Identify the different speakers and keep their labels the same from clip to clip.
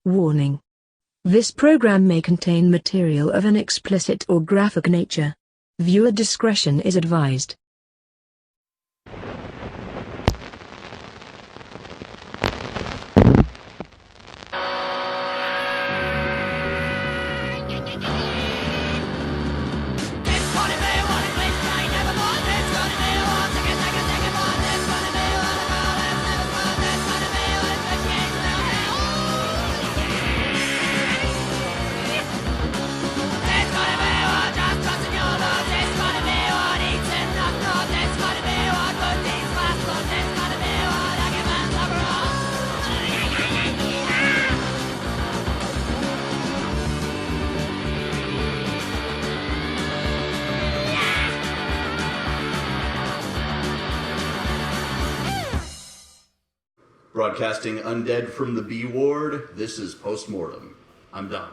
Speaker 1: Warning. This program may contain material of an explicit or graphic nature. Viewer discretion is advised.
Speaker 2: Broadcasting undead from the B ward, this is Mortem. I'm Don.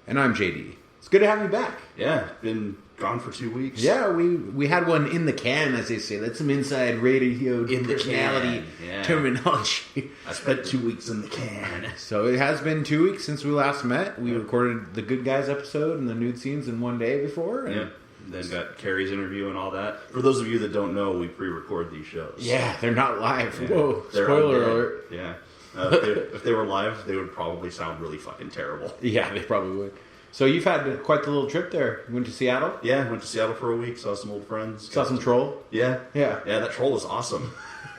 Speaker 3: And I'm JD. It's good to have you back.
Speaker 2: Yeah, been gone for 2 weeks.
Speaker 3: Yeah, we had one in the can, as they say. That's some inside radio
Speaker 2: in
Speaker 3: personality terminology.
Speaker 2: I spent 2 weeks in the can.
Speaker 3: So it has been 2 weeks since we last met. We recorded the Good Guys episode and the nude scenes in one day before. And
Speaker 2: then got Carrie's interview and all that. For those of you that don't know, we pre-record these shows.
Speaker 3: Yeah, they're not live.
Speaker 2: Yeah.
Speaker 3: Whoa,
Speaker 2: They're
Speaker 3: spoiler
Speaker 2: undead.
Speaker 3: alert.
Speaker 2: Yeah. If they were live, they would probably sound really fucking terrible.
Speaker 3: Yeah, they probably would. So you've had quite the little trip there. You went to Seattle?
Speaker 2: Yeah, went to Seattle for a week, saw some old friends.
Speaker 3: Saw some troll?
Speaker 2: Yeah.
Speaker 3: Yeah,
Speaker 2: that troll was awesome.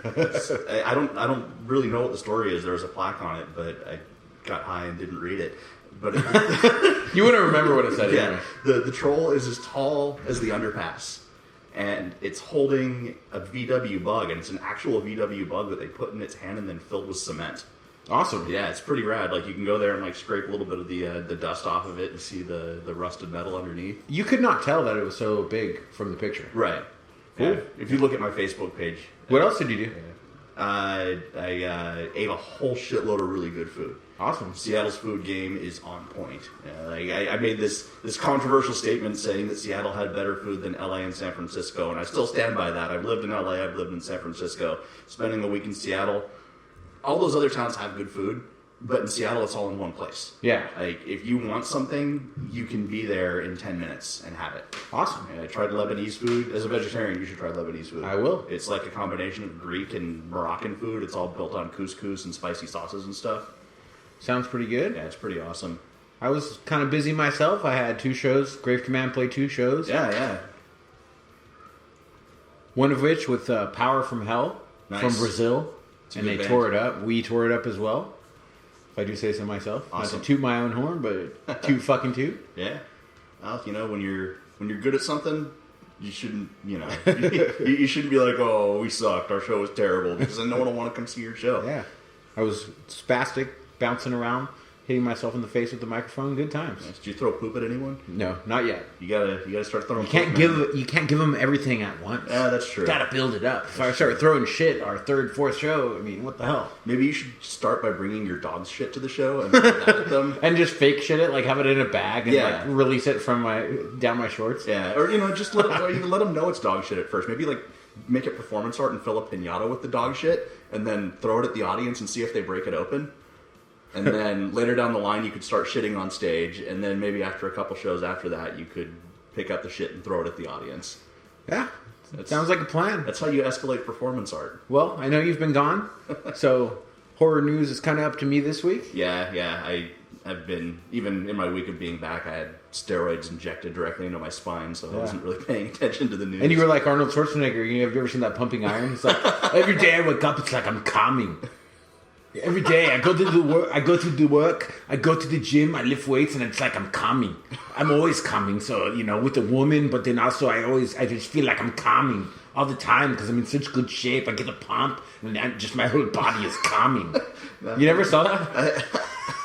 Speaker 2: I don't really know what the story is. There was a plaque on it, but I got high and didn't read it. But
Speaker 3: you wouldn't remember what it said
Speaker 2: yeah,
Speaker 3: anyway.
Speaker 2: The troll is as tall as the underpass, and it's holding a VW bug, and it's an actual VW bug that they put in its hand and then filled with cement.
Speaker 3: Awesome.
Speaker 2: Yeah, it's pretty rad. Like, you can go there and like scrape a little bit of the dust off of it and see the rusted metal underneath.
Speaker 3: You could not tell that it was so big from the picture.
Speaker 2: Right.
Speaker 3: Cool.
Speaker 2: Yeah. If you look at my Facebook page.
Speaker 3: What else did you do?
Speaker 2: I ate a whole shitload of really good food.
Speaker 3: Awesome.
Speaker 2: Seattle's food game is on point. I made this controversial statement saying that Seattle had better food than LA and San Francisco, and I still stand by that. I've lived in LA, I've lived in San Francisco, spending the week in Seattle. All those other towns have good food, but in Seattle it's all in one place.
Speaker 3: Yeah.
Speaker 2: Like, if you want something, you can be there in 10 minutes and have it.
Speaker 3: Awesome.
Speaker 2: I tried Lebanese food. As a vegetarian, you should try Lebanese food.
Speaker 3: I will.
Speaker 2: It's like a combination of Greek and Moroccan food. It's all built on couscous and spicy sauces and stuff.
Speaker 3: Sounds pretty good.
Speaker 2: Yeah, it's pretty awesome.
Speaker 3: I was kind of busy myself. I had 2 shows. Grave Command played 2 shows.
Speaker 2: Yeah.
Speaker 3: One of which with Power from Hell from Brazil. And they tore it up. We tore it up as well. If I do say so myself.
Speaker 2: Awesome.
Speaker 3: Not to toot my own horn, but toot fucking toot.
Speaker 2: Yeah. Well, when you're good at something, you shouldn't, you shouldn't be like, oh, we sucked. Our show was terrible, because then no one will want to come see your show.
Speaker 3: Yeah. I was spastic, bouncing around, hitting myself in the face with the microphone. Good times.
Speaker 2: Nice. Did you throw poop at anyone?
Speaker 3: No, not yet.
Speaker 2: You gotta start throwing.
Speaker 3: You can't give them everything at once.
Speaker 2: Yeah, that's true.
Speaker 3: Gotta build it up. If I start throwing shit our 3rd, 4th show, I mean, what the hell?
Speaker 2: Maybe you should start by bringing your dog's shit to the show and throw that at them,
Speaker 3: and just fake shit it, like have it in a bag and like release it from down my shorts.
Speaker 2: Yeah, or just let them know it's dog shit at first. Maybe like make it performance art and fill a piñata with the dog shit, and then throw it at the audience and see if they break it open. And then later down the line, you could start shitting on stage, and then maybe after a couple shows after that, you could pick up the shit and throw it at the audience.
Speaker 3: Yeah, sounds like a plan.
Speaker 2: That's how you escalate performance art.
Speaker 3: Well, I know you've been gone, so horror news is kind of up to me this week.
Speaker 2: Yeah. I've been, even in my week of being back, I had steroids injected directly into my spine, so I wasn't really paying attention to the news.
Speaker 3: And you were like Arnold Schwarzenegger. Have you ever seen that Pumping Iron? It's like, every day I wake up, it's like I'm calming. Every day I go to the work, I go to the gym, I lift weights, and it's like I'm calming. I'm always calming. So, with a woman, but then also I just feel like I'm calming all the time because I'm in such good shape. I get a pump, and my whole body is calming. You never saw that?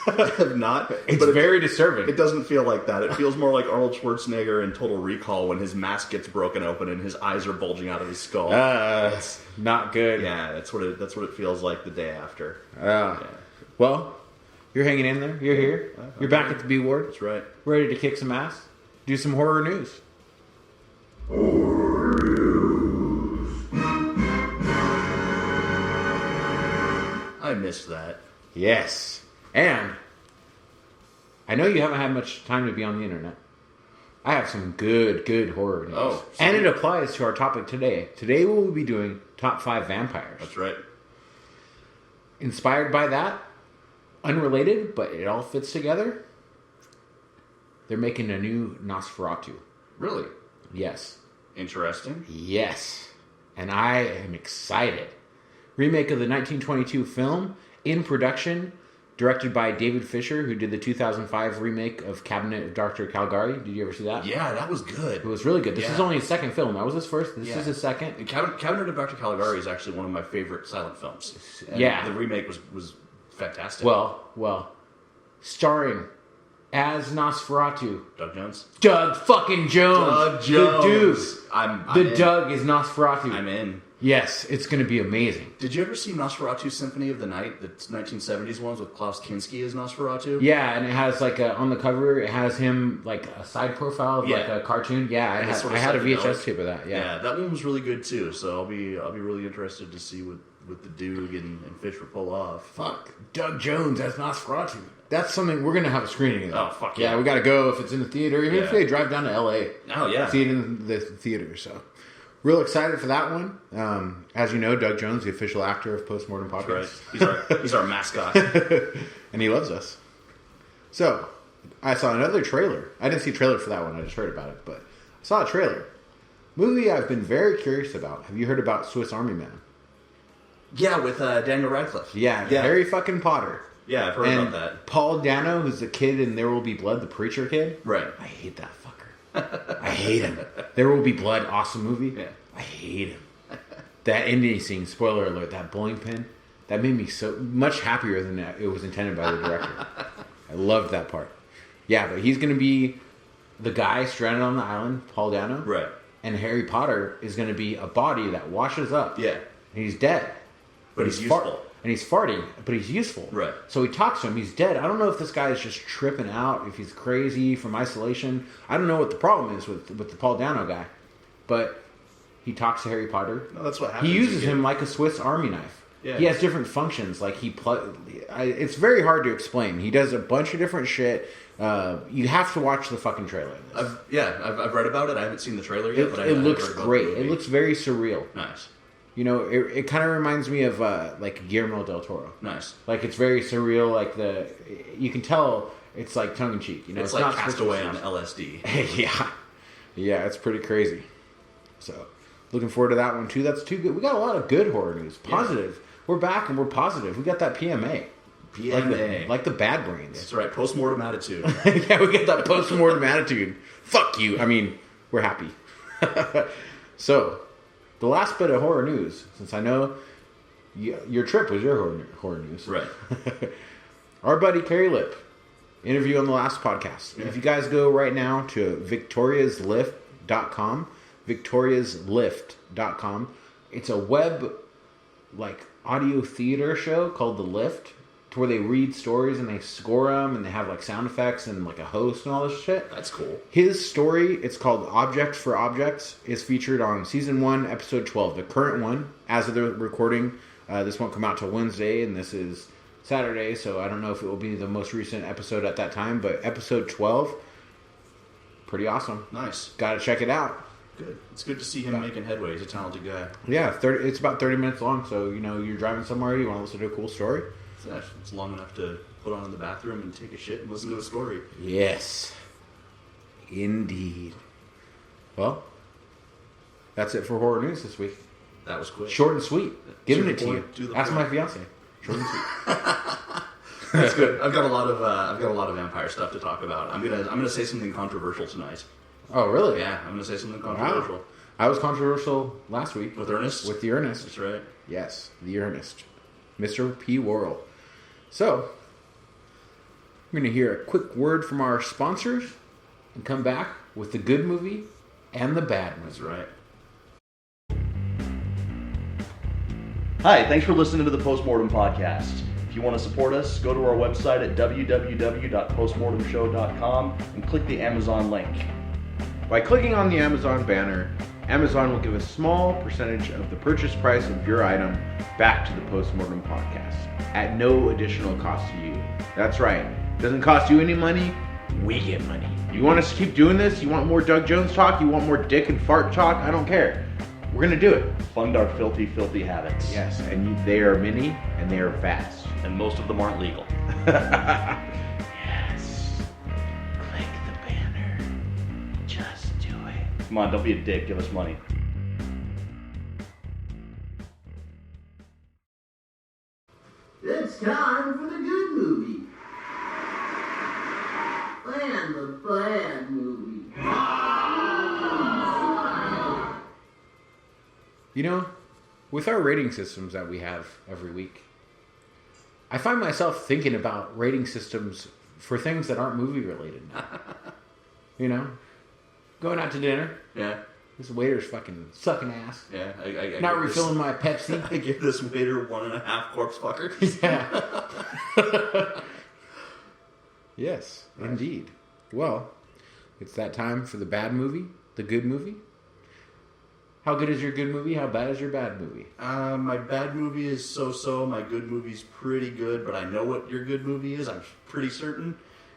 Speaker 2: I have not.
Speaker 3: It's very disturbing.
Speaker 2: It doesn't feel like that. It feels more like Arnold Schwarzenegger in Total Recall when his mask gets broken open and his eyes are bulging out of his skull.
Speaker 3: It's not good.
Speaker 2: Yeah, that's what it feels like the day after.
Speaker 3: Yeah. Well, you're hanging in there. You're here. You're back at the B ward.
Speaker 2: That's right.
Speaker 3: Ready to kick some ass. Do some horror news.
Speaker 2: I missed that.
Speaker 3: Yes. And I know you haven't had much time to be on the internet. I have some good horror news.
Speaker 2: Oh,
Speaker 3: and it applies to our topic today. Today we will be doing top 5 vampires.
Speaker 2: That's right.
Speaker 3: Inspired by that, unrelated, but it all fits together. They're making a new Nosferatu.
Speaker 2: Really?
Speaker 3: Yes.
Speaker 2: Interesting.
Speaker 3: Yes. And I am excited. Remake of the 1922 film, in production, directed by David Fisher, who did the 2005 remake of Cabinet of Dr. Caligari. Did you ever see that?
Speaker 2: Yeah, that was good.
Speaker 3: It was really good. This is only his second film. That was his first. This is his second.
Speaker 2: And Cabinet of Dr. Caligari is actually one of my favorite silent films. And the remake was fantastic.
Speaker 3: Well, starring as Nosferatu,
Speaker 2: Doug Jones.
Speaker 3: Doug fucking Jones.
Speaker 2: Doug Jones.
Speaker 3: The dude. Doug is Nosferatu.
Speaker 2: I'm in.
Speaker 3: Yes, it's going to be amazing.
Speaker 2: Did you ever see Nosferatu Symphony of the Night, the 1970s ones with Klaus Kinski as Nosferatu?
Speaker 3: Yeah, and it has like on the cover, it has him like a side profile of like a cartoon. Yeah, I had a VHS tape of that. Yeah,
Speaker 2: that one was really good too. So I'll be really interested to see what the Doog and Fisher pull off.
Speaker 3: Fuck, Doug Jones as Nosferatu. That's something we're gonna have a screening of.
Speaker 2: Oh fuck yeah!
Speaker 3: We gotta go if it's in the theater. Even if they drive down to LA.
Speaker 2: Oh yeah,
Speaker 3: see it in the theater. So. Real excited for that one. As you know, Doug Jones, the official actor of Postmortem Podcast.
Speaker 2: Right. He's our mascot.
Speaker 3: And he loves us. So, I saw another trailer. I didn't see a trailer for that one. I just heard about it. But I saw a trailer. Movie I've been very curious about. Have you heard about Swiss Army Man?
Speaker 2: Yeah, with Daniel Radcliff.
Speaker 3: Yeah, Harry fucking Potter.
Speaker 2: Yeah, I've heard about that.
Speaker 3: Paul Dano, who's the kid in There Will Be Blood, the preacher kid.
Speaker 2: Right.
Speaker 3: I hate that fucker. I hate him. There Will Be Blood, awesome movie.
Speaker 2: Yeah.
Speaker 3: I hate him. That ending scene, spoiler alert, that bowling pin, that made me so much happier than it was intended by the director. I loved that part. Yeah, but he's going to be the guy stranded on the island, Paul Dano.
Speaker 2: Right.
Speaker 3: And Harry Potter is going to be a body that washes up.
Speaker 2: Yeah.
Speaker 3: And he's dead.
Speaker 2: But he's useful.
Speaker 3: And he's farting, but he's useful.
Speaker 2: Right.
Speaker 3: So he talks to him. He's dead. I don't know if this guy is just tripping out, if he's crazy from isolation. I don't know what the problem is with the Paul Dano guy. But he talks to Harry Potter.
Speaker 2: No, that's what happens.
Speaker 3: He uses him like a Swiss Army knife.
Speaker 2: Yeah.
Speaker 3: He has different functions. Like it's very hard to explain. He does a bunch of different shit. You have to watch the fucking trailer.
Speaker 2: I've read about it. I haven't seen the trailer yet. But
Speaker 3: it looks great. It looks very surreal.
Speaker 2: Nice.
Speaker 3: You know, it kind of reminds me of like Guillermo del Toro.
Speaker 2: Nice.
Speaker 3: Like it's very surreal. Like you can tell it's like tongue in cheek. You know,
Speaker 2: it's like Castaway on LSD.
Speaker 3: yeah, it's pretty crazy. So, looking forward to that one too. That's too good. We got a lot of good horror news. Positive. Yeah. We're back and we're positive. We got that PMA. Like the bad brains.
Speaker 2: That's right. Postmortem attitude.
Speaker 3: Yeah, we got that postmortem attitude. Fuck you. I mean, we're happy. So. The last bit of horror news, since I know your trip was your horror news.
Speaker 2: Right.
Speaker 3: Our buddy Carrie Lip, interview on the last podcast. Yeah. If you guys go right now to victoriaslift.com, victoriaslift.com, it's a web, like, audio theater show called The Lift, to where they read stories and they score them and they have like sound effects and like a host and all this shit.
Speaker 2: That's cool.
Speaker 3: His story, it's called Object for Objects, is featured on season 1, episode 12. The current one, as of the recording, this won't come out till Wednesday and this is Saturday, so I don't know if it will be the most recent episode at that time, but episode 12, pretty awesome.
Speaker 2: Nice. Gotta
Speaker 3: check it out.
Speaker 2: Good. It's good to see him making headway. He's a talented guy.
Speaker 3: Yeah, it's about 30 minutes long, so you know, you're driving somewhere, you want to listen to a cool story.
Speaker 2: It's long enough to put on in the bathroom and take a shit and listen to a story.
Speaker 3: Yes. Indeed. Well, that's it for horror news this week.
Speaker 2: That was quick.
Speaker 3: Short and sweet. Giving it to you. Ask my fiance. Short and sweet.
Speaker 2: That's good. I've got a lot of vampire stuff to talk about. I'm gonna say something controversial tonight.
Speaker 3: Oh, really?
Speaker 2: Yeah, I'm gonna say something controversial.
Speaker 3: Wow. I was controversial last week.
Speaker 2: With Ernest?
Speaker 3: With the Ernest.
Speaker 2: That's right.
Speaker 3: Yes, the Ernest. Mr. P. Worrell. So, we're going to hear a quick word from our sponsors and come back with the good movie and the bad movie.
Speaker 2: That's right. Hi, thanks for listening to the Postmortem Podcast. If you want to support us, go to our website at www.postmortemshow.com and click the Amazon link.
Speaker 3: By clicking on the Amazon banner, Amazon will give a small percentage of the purchase price of your item back to the Postmortem Podcast at no additional cost to you. That's right.
Speaker 4: Doesn't cost you any money. We get money. You want us to keep doing this? You want more Doug Jones talk? You want more dick and fart talk? I don't care. We're gonna do it.
Speaker 2: Fund our filthy, filthy habits.
Speaker 4: Yes, and they are many and they are fast.
Speaker 2: And most of them aren't legal.
Speaker 4: Yes. Click the banner. Just do it.
Speaker 2: Come on, don't be a dick. Give us money.
Speaker 5: It's time for the good movie. And the bad movie.
Speaker 3: You know, with our rating systems that we have every week, I find myself thinking about rating systems for things that aren't movie related. You know? Going out to dinner.
Speaker 2: Yeah.
Speaker 3: This waiter's fucking sucking ass.
Speaker 2: Yeah. I
Speaker 3: Not
Speaker 2: give
Speaker 3: refilling my Pepsi.
Speaker 2: I give this waiter 1.5 corpse fuckers.
Speaker 3: Yeah. Yes, nice. Indeed. Well, it's that time for the bad movie, the good movie. How good is your good movie? How bad is your bad movie?
Speaker 2: My bad movie is so-so. My good movie's pretty good, but I know what your good movie is. I'm pretty certain.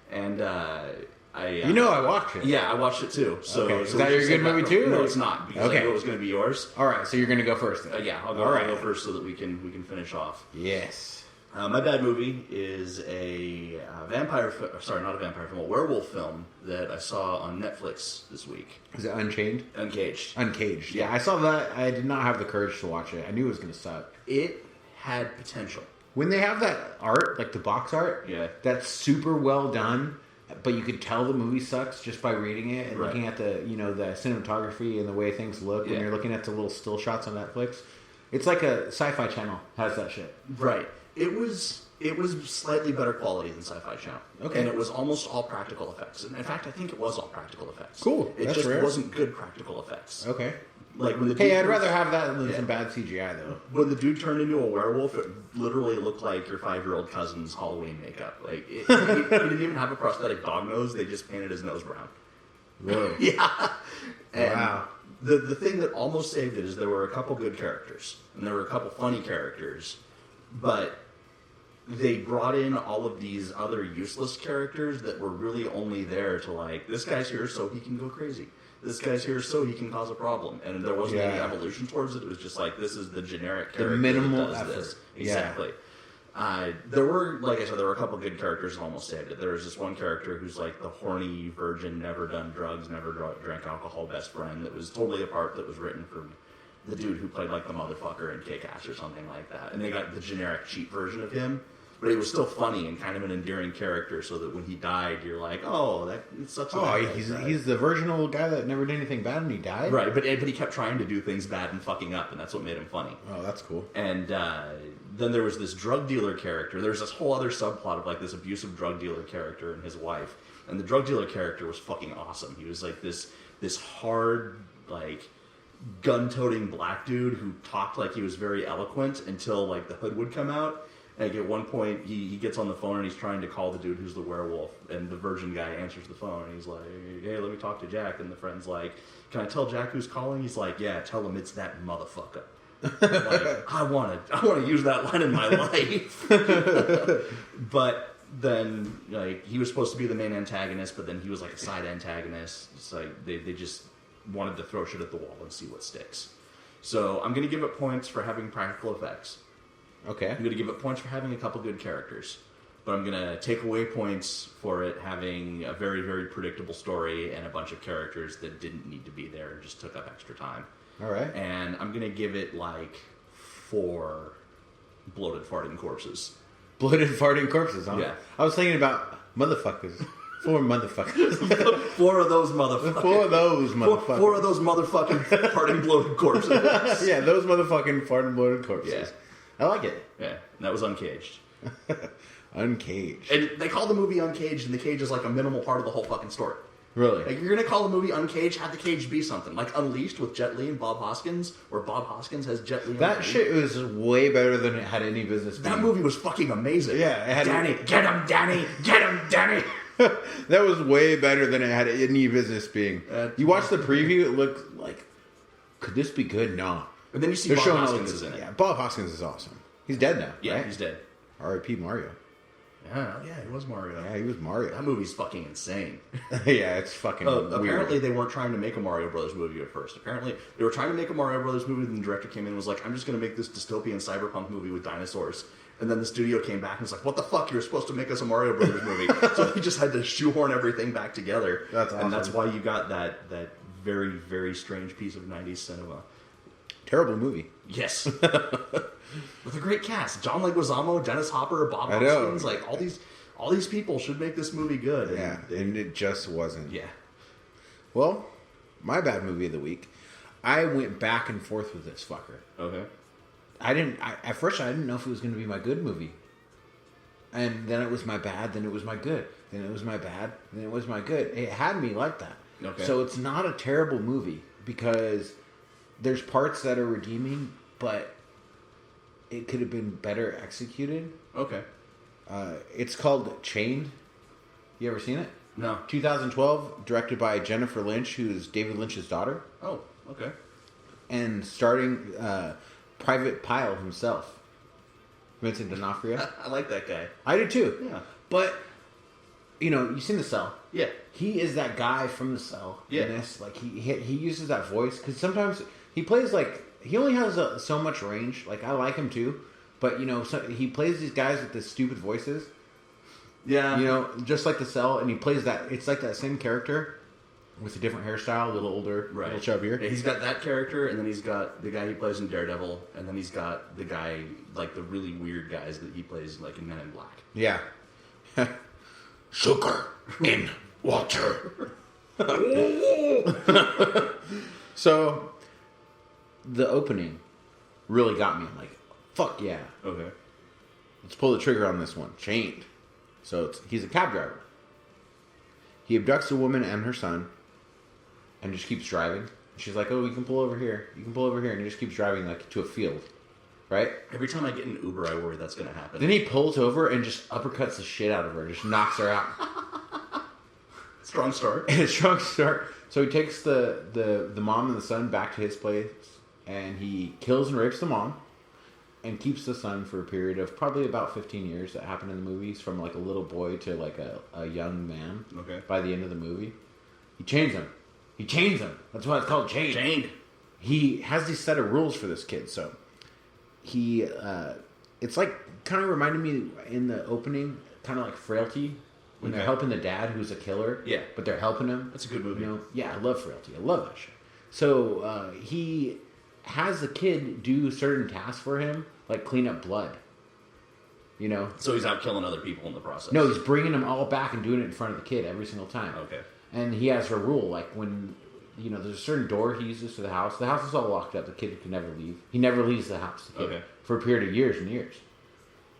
Speaker 2: And
Speaker 3: you know I watched it.
Speaker 2: Yeah, I watched it too. So,
Speaker 3: okay.
Speaker 2: so
Speaker 3: is that your good movie too?
Speaker 2: No, it's not, because I knew it was going to be yours.
Speaker 3: All right, so you're going to go first then.
Speaker 2: Yeah, I'll go first so that we can finish off.
Speaker 3: Yes.
Speaker 2: My bad movie is a werewolf film that I saw on Netflix this week.
Speaker 3: Is it Unchained?
Speaker 2: Uncaged.
Speaker 3: Uncaged. Yeah, I saw that. I did not have the courage to watch it. I knew it was going to suck.
Speaker 2: It had potential.
Speaker 3: When they have that art, like the box art, that's super well done, but you could tell the movie sucks just by reading it and looking at the the cinematography and the way things look when you're looking at the little still shots on Netflix. It's like a Sci-Fi Channel has that shit.
Speaker 2: Right. It was slightly better quality than Sci-Fi Channel. Okay. And it was almost all practical effects. And in fact, I think it was all practical effects.
Speaker 3: Cool.
Speaker 2: It just wasn't good practical effects.
Speaker 3: Okay.
Speaker 2: Like when
Speaker 3: I'd rather have that than some bad CGI though.
Speaker 2: When the dude turned into a werewolf, it literally looked like your 5-year-old cousin's Halloween makeup. Like he didn't even have a prosthetic dog nose; they just painted his nose brown.
Speaker 3: Really?
Speaker 2: Yeah. And
Speaker 3: wow.
Speaker 2: The thing that almost saved it is there were a couple good characters and there were a couple funny characters, but they brought in all of these other useless characters that were really only there to like, this guy's here so he can go crazy. This guy's here so he can cause a problem. And there wasn't any evolution towards it. It was just like, this is the generic character.
Speaker 3: The minimal
Speaker 2: that does
Speaker 3: effort.
Speaker 2: This. Exactly. There were, like I said, there were a couple good characters that almost saved it. There was this one character who's like the horny virgin, never done drugs, never drank alcohol best friend that was totally a part that was written for the dude who played like the motherfucker in Kick-Ass or something like that. And they got the generic cheap version of him. But he was still funny and kind of an endearing character, so that when he died, you're like, oh, that sucks.
Speaker 3: Oh, he's the virginal guy that never did anything bad and he died?
Speaker 2: Right, but he kept trying to do things bad and fucking up, and that's what made him funny.
Speaker 3: Oh, that's cool.
Speaker 2: And then there was this drug dealer character. There's this whole other subplot of like this abusive drug dealer character and his wife. And the drug dealer character was fucking awesome. He was like this hard, like, gun-toting black dude who talked like he was very eloquent until like the hood would come out. Like at one point, he gets on the phone and he's trying to call the dude who's the werewolf, and the virgin guy answers the phone and he's like, "Hey, let me talk to Jack." And the friend's like, "Can I tell Jack who's calling?" He's like, "Yeah, tell him it's that motherfucker." Like, I want to use that line in my life. But then, like, he was supposed to be the main antagonist, but then he was like a side antagonist. It's like they just wanted to throw shit at the wall and see what sticks. So I'm gonna give it points for having practical effects.
Speaker 3: Okay.
Speaker 2: I'm going to give it points for having a couple good characters. But I'm going to take away points for it having a very, very predictable story and a bunch of characters that didn't need to be there and just took up extra time.
Speaker 3: All right.
Speaker 2: And I'm going to give it like 4 bloated farting corpses.
Speaker 3: Bloated farting corpses, huh?
Speaker 2: Yeah.
Speaker 3: I was thinking about motherfuckers. 4 motherfuckers.
Speaker 2: 4 of those motherfuckers.
Speaker 3: 4 of those motherfuckers.
Speaker 2: 4 of those motherfucking farting bloated corpses.
Speaker 3: Yeah, those motherfucking farting bloated corpses.
Speaker 2: Yeah.
Speaker 3: I like it.
Speaker 2: Yeah, and that was Uncaged.
Speaker 3: Uncaged.
Speaker 2: And they call the movie Uncaged, and the cage is like a minimal part of the whole fucking story.
Speaker 3: Really?
Speaker 2: Like, you're gonna call the movie Uncaged, have the cage be something. Like Unleashed with Jet Li and Bob Hoskins, where Bob Hoskins has Jet Li.
Speaker 3: That shit was way better than it had any business being.
Speaker 2: That movie was fucking amazing.
Speaker 3: Yeah, it had
Speaker 2: Danny, get him, Danny! Get him, Danny!
Speaker 3: That was way better than it had any business being. You watched the preview, it looked like, could this be good? No.
Speaker 2: And then you see Bob Hoskins is in it.
Speaker 3: Yeah, Bob Hoskins is awesome. He's dead now,
Speaker 2: Yeah,
Speaker 3: right?
Speaker 2: he's dead.
Speaker 3: R.I.P. Mario.
Speaker 2: Yeah, he was Mario.
Speaker 3: Yeah, he was Mario.
Speaker 2: That movie's fucking insane.
Speaker 3: Yeah, it's fucking weird.
Speaker 2: Apparently, they weren't trying to make a Mario Brothers movie at first. Apparently, they were trying to make a Mario Brothers movie, and the director came in and was like, I'm just going to make this dystopian cyberpunk movie with dinosaurs. And then the studio came back and was like, what the fuck? You were supposed to make us a Mario Brothers movie. So he just had to shoehorn everything back together.
Speaker 3: That's awesome.
Speaker 2: And that's why you got that very, very strange piece of 90s cinema.
Speaker 3: Terrible movie.
Speaker 2: Yes. With a great cast. John Leguizamo, Dennis Hopper, Bob Hoskins. Like, all these people should make this movie good.
Speaker 3: And it just wasn't.
Speaker 2: Yeah.
Speaker 3: Well, my bad movie of the week. I went back and forth with this fucker.
Speaker 2: Okay.
Speaker 3: At first I didn't know if it was going to be my good movie. And then it was my bad, then it was my good. Then it was my bad, then it was my good. It had me like that.
Speaker 2: Okay.
Speaker 3: So it's not a terrible movie because there's parts that are redeeming, but it could have been better executed.
Speaker 2: Okay.
Speaker 3: It's called Chained. You ever seen it?
Speaker 2: No.
Speaker 3: 2012, directed by Jennifer Lynch, who is David Lynch's daughter.
Speaker 2: Oh, okay.
Speaker 3: And starring Private Pile himself, Vincent D'Onofrio.
Speaker 2: I like that guy.
Speaker 3: I do too.
Speaker 2: Yeah.
Speaker 3: But, you've seen The Cell.
Speaker 2: Yeah.
Speaker 3: He is that guy from The Cell.
Speaker 2: Yeah.
Speaker 3: In this. Like, he uses that voice, because sometimes he plays, like, he only has so much range. Like, I like him too. But, he plays these guys with the stupid voices.
Speaker 2: Yeah.
Speaker 3: Just like The Cell, and he plays that, it's like that same character with a different hairstyle, a little older,
Speaker 2: Right.
Speaker 3: a little chubbier.
Speaker 2: Yeah, he's got that character, and then he's got the guy he plays in Daredevil, and then he's got the guy, like, the really weird guys that he plays, like, in Men in Black.
Speaker 3: Yeah. Sugar in water. So, the opening really got me. I'm like, fuck yeah.
Speaker 2: Okay.
Speaker 3: Let's pull the trigger on this one. Chained. So, he's a cab driver. He abducts a woman and her son and just keeps driving. She's like, oh, you can pull over here. You can pull over here. And he just keeps driving, like, to a field. Right?
Speaker 2: Every time I get an Uber, I worry that's going to happen.
Speaker 3: Then he pulls over and just uppercuts the shit out of her. Just knocks her out.
Speaker 2: Strong start.
Speaker 3: And a strong start. So he takes the mom and the son back to his place. And he kills and rapes the mom. And keeps the son for a period of probably about 15 years. That happened in the movies. From like a little boy to like a young man.
Speaker 2: Okay.
Speaker 3: By the end of the movie. He chains him. He chains him. That's why it's called chained.
Speaker 2: Chained.
Speaker 3: He has these set of rules for this kid. So he, it's like kind of reminded me in the opening, kind of like Frailty. When they're helping the dad who's a killer.
Speaker 2: Yeah.
Speaker 3: But they're helping him.
Speaker 2: That's a good movie.
Speaker 3: Yeah, I love Frailty. I love that shit. So he has the kid do certain tasks for him, like clean up blood.
Speaker 2: So he's out killing other people in the process.
Speaker 3: No, he's bringing them all back and doing it in front of the kid every single time.
Speaker 2: Okay.
Speaker 3: And he has a rule, like when, there's a certain door he uses to the house. The house is all locked up. The kid can never leave. He never leaves the house, the kid,
Speaker 2: Okay.
Speaker 3: for a period of years and years.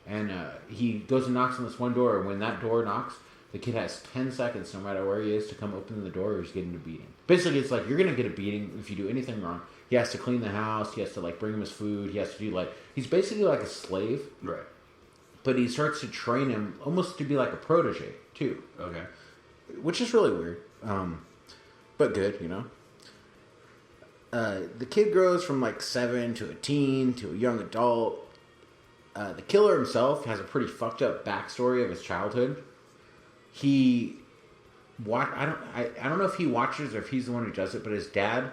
Speaker 3: And he goes and knocks on this one door, and when that door knocks, the kid has 10 seconds, no matter where he is, to come open the door or he's getting a beating. Basically, it's like, you're going to get a beating if you do anything wrong. He has to clean the house. He has to, like, bring him his food. He has to do, like... He's basically like a slave.
Speaker 2: Right.
Speaker 3: But he starts to train him almost to be like a protege, too.
Speaker 2: Okay.
Speaker 3: Which is really weird. But good, The kid grows from, like, 7 to a teen to a young adult. The killer himself has a pretty fucked up backstory of his childhood. I don't know if he watches or if he's the one who does it, but his dad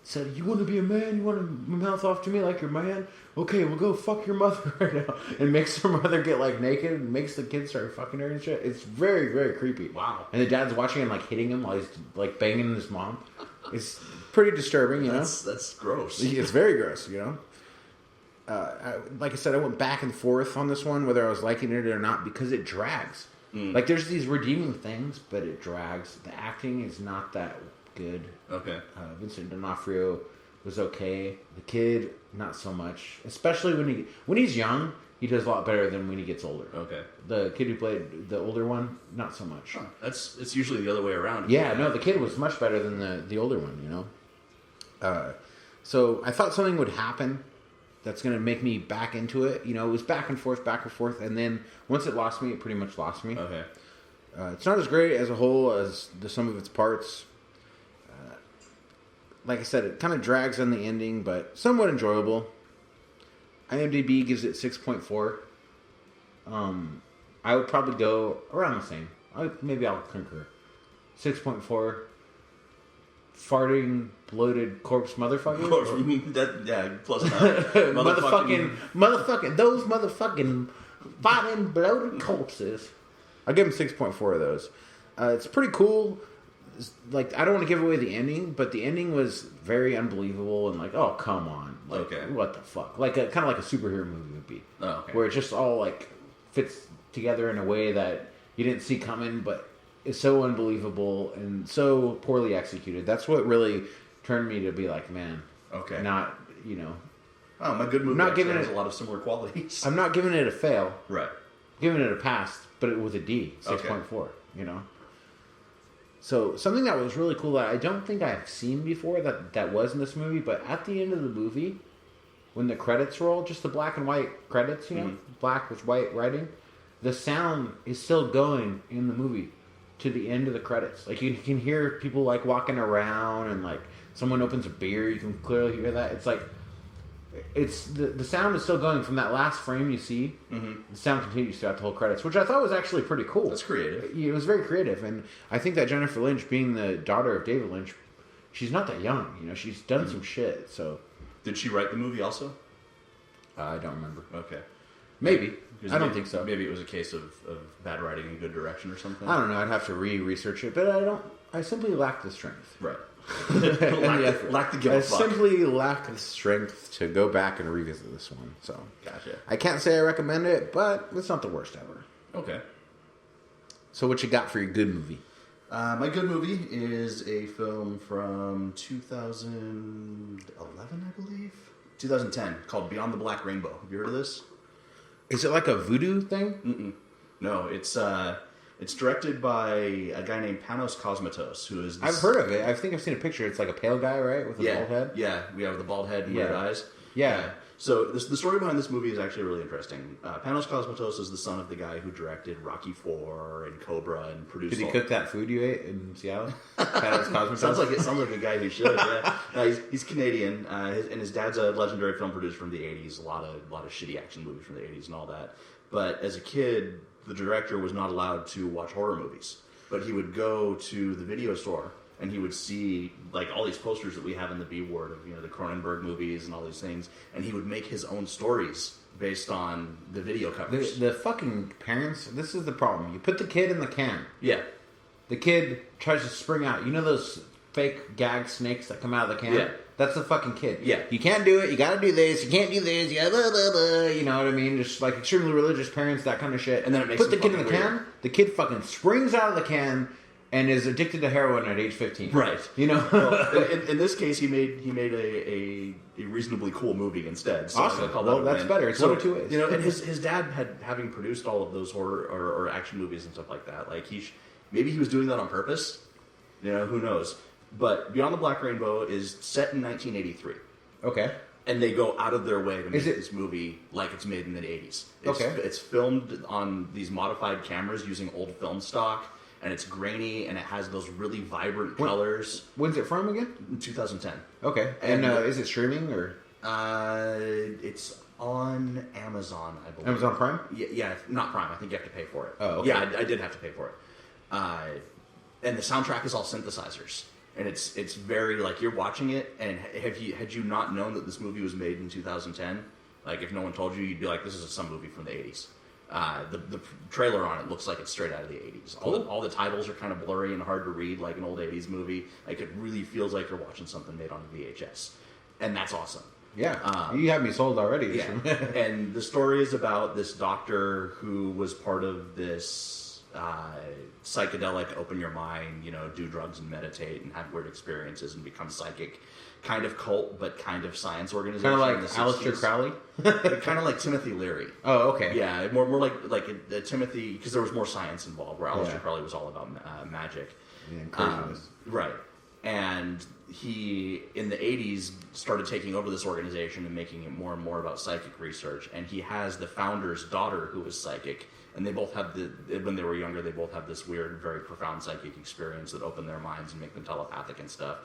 Speaker 3: said, you want to be a man? You want to mouth off to me like your man? Okay, well go fuck your mother right now. And makes her mother get like naked and makes the kid start fucking her and shit. It's very, very creepy.
Speaker 2: Wow.
Speaker 3: And the dad's watching and like hitting him while he's like banging his mom. It's pretty disturbing,
Speaker 2: That's gross.
Speaker 3: It's very gross, like I said, I went back and forth on this one, whether I was liking it or not, because it drags. Like, there's these redeeming things, but it drags. The acting is not that good.
Speaker 2: Okay.
Speaker 3: Vincent D'Onofrio was okay. The kid, not so much. Especially when he's young, he does a lot better than when he gets older.
Speaker 2: Okay.
Speaker 3: The kid who played the older one, not so much.
Speaker 2: Huh. It's usually the other way around.
Speaker 3: Yeah, no, the kid was much better than the older one, So I thought something would happen that's going to make me back into it. It was back and forth, and then once it lost me, it pretty much lost me.
Speaker 2: Okay.
Speaker 3: It's not as great as a whole as the sum of its parts. Like I said, it kind of drags on the ending, but somewhat enjoyable. IMDb gives it 6.4. I would probably go around the same. Maybe I'll concur. 6.4. Farting, bloated corpse motherfucker.
Speaker 2: Close enough.
Speaker 3: motherfucking, those motherfucking farting, bloated corpses. I'll give him 6.4 of those. It's pretty cool. Like, I don't want to give away the ending, but the ending was very unbelievable and like, oh, come on. Like, what the fuck? Like, kind of like a superhero movie would be.
Speaker 2: Oh, okay.
Speaker 3: Where it just all, like, fits together in a way that you didn't see coming, but is so unbelievable and so poorly executed. That's what really turned me to be like, man, not, you know.
Speaker 2: Oh, my good movie
Speaker 3: not giving
Speaker 2: has
Speaker 3: it
Speaker 2: a lot of similar qualities.
Speaker 3: I'm not giving it a fail.
Speaker 2: Right.
Speaker 3: Giving it a pass, but with a D, 6.4, you know. So something that was really cool that I don't think I've seen before that was in this movie, but at the end of the movie, when the credits roll, just the black and white credits, you know, black with white writing, the sound is still going in the movie to the end of the credits. Like, you can hear people, like, walking around, and, like, someone opens a beer, you can clearly hear that. It's like, it's the sound is still going from that last frame you see. The sound continues throughout the whole credits, which I thought was actually pretty cool.
Speaker 2: That's creative.
Speaker 3: It was very creative, and I think that Jennifer Lynch, being the daughter of David Lynch, she's not that young, you know, she's done some shit, so.
Speaker 2: Did she write the movie also?
Speaker 3: I don't remember.
Speaker 2: Okay.
Speaker 3: Maybe. I don't think so.
Speaker 2: Maybe it was a case of bad writing in good direction or something.
Speaker 3: I don't know. I'd have to research it, but I simply lack the strength.
Speaker 2: Right.
Speaker 3: lack
Speaker 2: the give a fuck.
Speaker 3: I simply lack the strength to go back and revisit this one. So
Speaker 2: Gotcha.
Speaker 3: I can't say I recommend it, but it's not the worst ever.
Speaker 2: Okay.
Speaker 3: So what you got for your good movie?
Speaker 2: My good movie is a film from 2011, I believe. 2010, called Beyond the Black Rainbow. Have you heard of this?
Speaker 3: Is it like a voodoo thing?
Speaker 2: Mm-mm. No, it's directed by a guy named Panos Cosmatos, who is...
Speaker 3: I've heard of it. I think I've seen a picture. It's like a pale guy, right? With a bald head?
Speaker 2: Yeah, with the bald head and weird eyes.
Speaker 3: Yeah.
Speaker 2: So the story behind this movie is actually really interesting. Panos Cosmatos is the son of the guy who directed Rocky IV and Cobra and produced...
Speaker 3: Did he cook that food you ate in Seattle? Panos Cosmatos?
Speaker 2: sounds like a guy who should, yeah. No, he's Canadian, and his dad's a legendary film producer from the 80s, a lot of shitty action movies from the 80s and all that. But as a kid, the director was not allowed to watch horror movies. But he would go to the video store, and he would see, like, all these posters that we have in the B ward of, you know, the Cronenberg movies and all these things, and he would make his own stories based on the video covers.
Speaker 3: The fucking parents, this is the problem. You put the kid in the can.
Speaker 2: Yeah.
Speaker 3: The kid tries to spring out. You know those fake gag snakes that come out of the can?
Speaker 2: Yeah.
Speaker 3: That's the fucking kid.
Speaker 2: Yeah.
Speaker 3: You can't do it. You gotta do this. You can't do this. You gotta blah, blah, blah. You know what I mean? Just like extremely religious parents, that kind of shit.
Speaker 2: And then it makes
Speaker 3: put the kid in the
Speaker 2: weird.
Speaker 3: can. The kid fucking springs out of the can and is addicted to heroin at age 15.
Speaker 2: Right.
Speaker 3: You know?
Speaker 2: Well, in this case, he made a reasonably cool movie instead. So
Speaker 3: awesome.
Speaker 2: I'll
Speaker 3: Well, that's better. It's one of two ways.
Speaker 2: You know, and his dad having produced all of those horror or action movies and stuff like that. Like maybe he was doing that on purpose. You know, who knows? But Beyond the Black Rainbow is set in 1983.
Speaker 3: Okay.
Speaker 2: And they go out of their way to make this movie like it's made in the 80s. It's filmed on these modified cameras using old film stock, and it's grainy, and it has those really vibrant colors.
Speaker 3: When's it from again?
Speaker 2: 2010.
Speaker 3: Okay. And is it streaming or?
Speaker 2: It's on Amazon, I believe.
Speaker 3: Amazon Prime?
Speaker 2: Yeah, not Prime. I think you have to pay for it.
Speaker 3: Oh, okay.
Speaker 2: Yeah, I did have to pay for it. And the soundtrack is all synthesizers. And it's very, like, you're watching it, and had you not known that this movie was made in 2010, like, if no one told you, you'd be like, this is some movie from the 80s. The trailer on it looks like it's straight out of the 80s.
Speaker 3: Cool.
Speaker 2: All the titles are kind of blurry and hard to read, like an old 80s movie. Like, it really feels like you're watching something made on a VHS. And that's awesome.
Speaker 3: Yeah. You have me sold already.
Speaker 2: Yeah. And the story is about this doctor who was part of this psychedelic, open your mind, you know, do drugs and meditate and have weird experiences and become psychic, kind of cult, but kind of science organization.
Speaker 3: Kind of like
Speaker 2: in the
Speaker 3: Aleister
Speaker 2: 60s.
Speaker 3: Crowley?
Speaker 2: Kind of like Timothy Leary.
Speaker 3: Oh, okay.
Speaker 2: Yeah, more like Timothy, because there was more science involved, where Aleister Crowley was all about magic.
Speaker 3: Yeah, craziness.
Speaker 2: Right. And he, in the 80s, started taking over this organization and making it more and more about psychic research. And he has the founder's daughter who is psychic. And they both have when they were younger, they both have this weird, very profound psychic experience that open their minds and make them telepathic and stuff.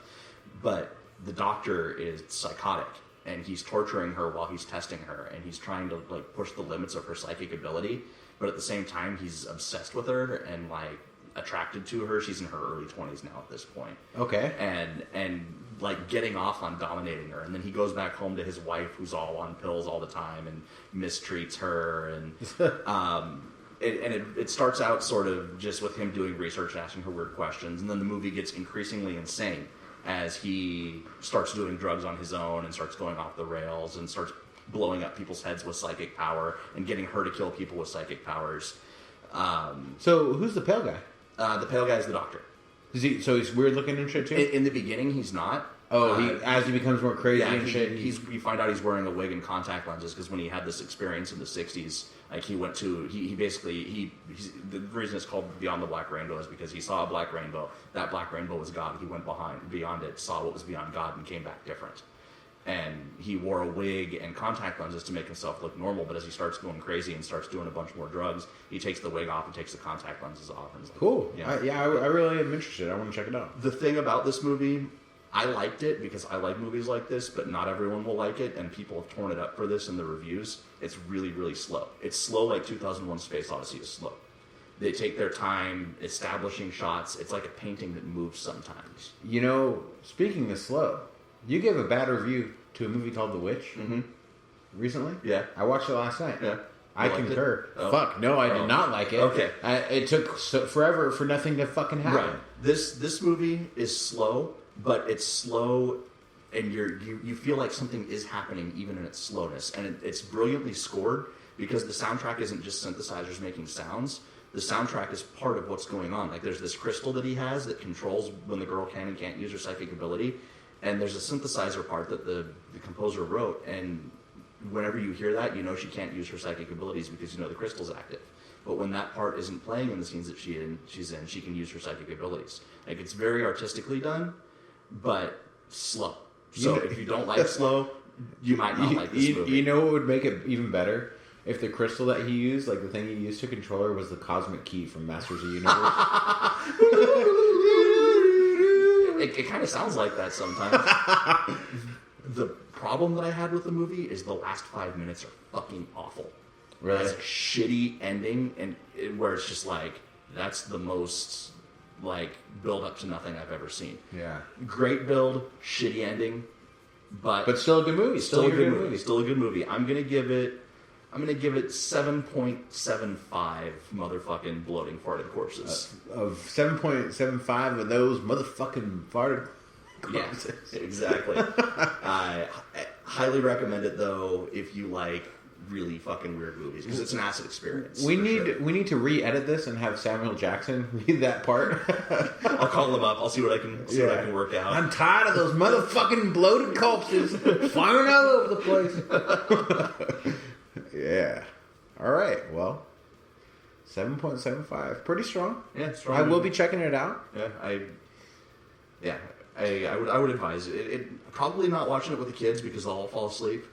Speaker 2: But the doctor is psychotic, and he's torturing her while he's testing her, and he's trying to, like, push the limits of her psychic ability. but at the same time, he's obsessed with her and like attracted to her. She's in her early 20s now at this point.
Speaker 3: Okay.
Speaker 2: And like getting off on dominating her, and then he goes back home to his wife who's all on pills all the time and mistreats her, and it starts out sort of just with him doing research and asking her weird questions, and then the movie gets increasingly insane as he starts doing drugs on his own and starts going off the rails and starts blowing up people's heads with psychic power and getting her to kill people with psychic powers.
Speaker 3: So who's the pale guy?
Speaker 2: The pale guy is the doctor.
Speaker 3: So he's weird looking and shit too?
Speaker 2: In the beginning, he's not.
Speaker 3: As he becomes more crazy and shit.
Speaker 2: You find out he's wearing a wig and contact lenses because when he had this experience in the 60s, like he went to, the reason it's called Beyond the Black Rainbow is because he saw a black rainbow. That black rainbow was God. He went beyond it, saw what was beyond God, and came back different. And he wore a wig and contact lenses to make himself look normal, but as he starts going crazy and starts doing a bunch more drugs, he takes the wig off and takes the contact lenses off. And like,
Speaker 3: cool.
Speaker 2: Yeah,
Speaker 3: I really am interested. I want to check it out.
Speaker 2: The thing about this movie, I liked it because I like movies like this, but not everyone will like it, and people have torn it up for this in the reviews. It's really, really slow. It's slow like 2001 Space Odyssey is slow. They take their time establishing shots. It's like a painting that moves sometimes.
Speaker 3: You know, speaking of slow, you gave a bad review to a movie called The Witch recently?
Speaker 2: Yeah.
Speaker 3: I watched it last night.
Speaker 2: Yeah.
Speaker 3: I concur. Fuck, no, I did not like it.
Speaker 2: Okay.
Speaker 3: It took forever for nothing to fucking happen.
Speaker 2: Right. This movie is slow, but it's slow, and you feel like something is happening even in its slowness, and it's brilliantly scored because the soundtrack isn't just synthesizers making sounds. The soundtrack is part of what's going on. Like there's this crystal that he has that controls when the girl can and can't use her psychic ability, and there's a synthesizer part that the composer wrote, and whenever you hear that, you know she can't use her psychic abilities because you know the crystal's active. But when that part isn't playing in the scenes that she's in, she can use her psychic abilities. Like it's very artistically done, but slow. So if you don't like slow, you might not like this movie.
Speaker 3: You know what would make it even better? If the crystal that he used, like the thing he used to control her, was the cosmic key from Masters of the Universe.
Speaker 2: It kind of sounds like that sometimes. The problem that I had with the movie is the last 5 minutes are fucking awful.
Speaker 3: Really?
Speaker 2: It's a shitty ending, and where it's just like, that's the most like build up to nothing I've ever seen.
Speaker 3: Yeah.
Speaker 2: Great build, shitty ending, but
Speaker 3: still a good movie.
Speaker 2: Still a good movie. Still a good movie. I'm gonna give it 7.75 motherfucking bloating farted corpses.
Speaker 3: Of 7.75 of those motherfucking farted corpses.
Speaker 2: Yeah, exactly. I highly recommend it though if you like really fucking weird movies because it's an acid experience.
Speaker 3: We need to re-edit this and have Samuel Jackson read that part.
Speaker 2: I'll call him up. I'll see what I can work out.
Speaker 3: I'm tired of those motherfucking bloated corpses flying all over the place. Yeah. All right. Well, 7.75, pretty strong.
Speaker 2: Yeah, strong.
Speaker 3: I will be checking it out.
Speaker 2: Yeah, I would advise it. Probably not watching it with the kids because they'll all fall asleep.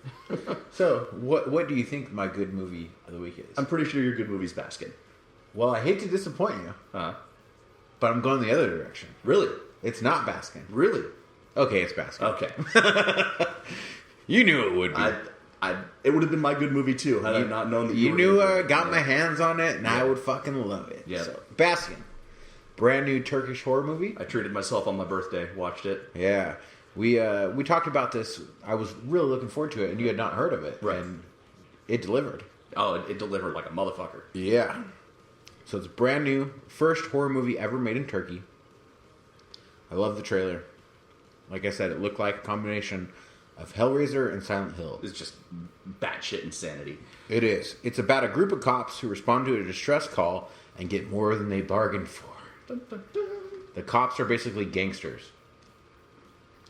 Speaker 3: So, what do you think my good movie of the week is?
Speaker 2: I'm pretty sure your good movie's Baskin.
Speaker 3: Well, I hate to disappoint you, but I'm going the other direction.
Speaker 2: Really?
Speaker 3: It's not Baskin.
Speaker 2: Really?
Speaker 3: Okay, it's Baskin.
Speaker 2: Okay.
Speaker 3: You knew it would be.
Speaker 2: It would have been my good movie too had I not known that
Speaker 3: you knew I got my hands on it, and I would fucking love it.
Speaker 2: Yeah.
Speaker 3: So, Baskin, brand new Turkish horror movie.
Speaker 2: I treated myself on my birthday. Watched it.
Speaker 3: Yeah, we talked about this. I was really looking forward to it, and you had not heard of it,
Speaker 2: right?
Speaker 3: And it delivered.
Speaker 2: Oh, it delivered like a motherfucker.
Speaker 3: Yeah. So it's brand new, first horror movie ever made in Turkey. I love the trailer. Like I said, it looked like a combination of Hellraiser and Silent Hill.
Speaker 2: It's just batshit insanity.
Speaker 3: It is. It's about a group of cops who respond to a distress call and get more than they bargained for. Dun, dun, dun. The cops are basically gangsters.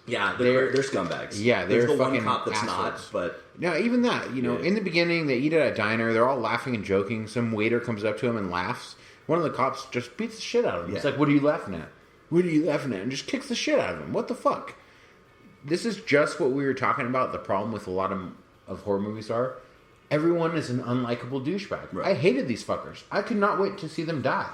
Speaker 2: Yeah, they're scumbags.
Speaker 3: Yeah, they're
Speaker 2: There's the
Speaker 3: fucking
Speaker 2: one cop that's
Speaker 3: assholes.
Speaker 2: not, but
Speaker 3: No, even that. In the beginning, they eat at a diner. They're all laughing and joking. Some waiter comes up to him and laughs. One of the cops just beats the shit out of him.
Speaker 2: Yeah.
Speaker 3: It's like, what are you laughing at? What are you laughing at? And just kicks the shit out of him. What the fuck? This is just what we were talking about. The problem with a lot of horror movies are everyone is an unlikable douchebag.
Speaker 2: Right.
Speaker 3: I hated these fuckers. I could not wait to see them die.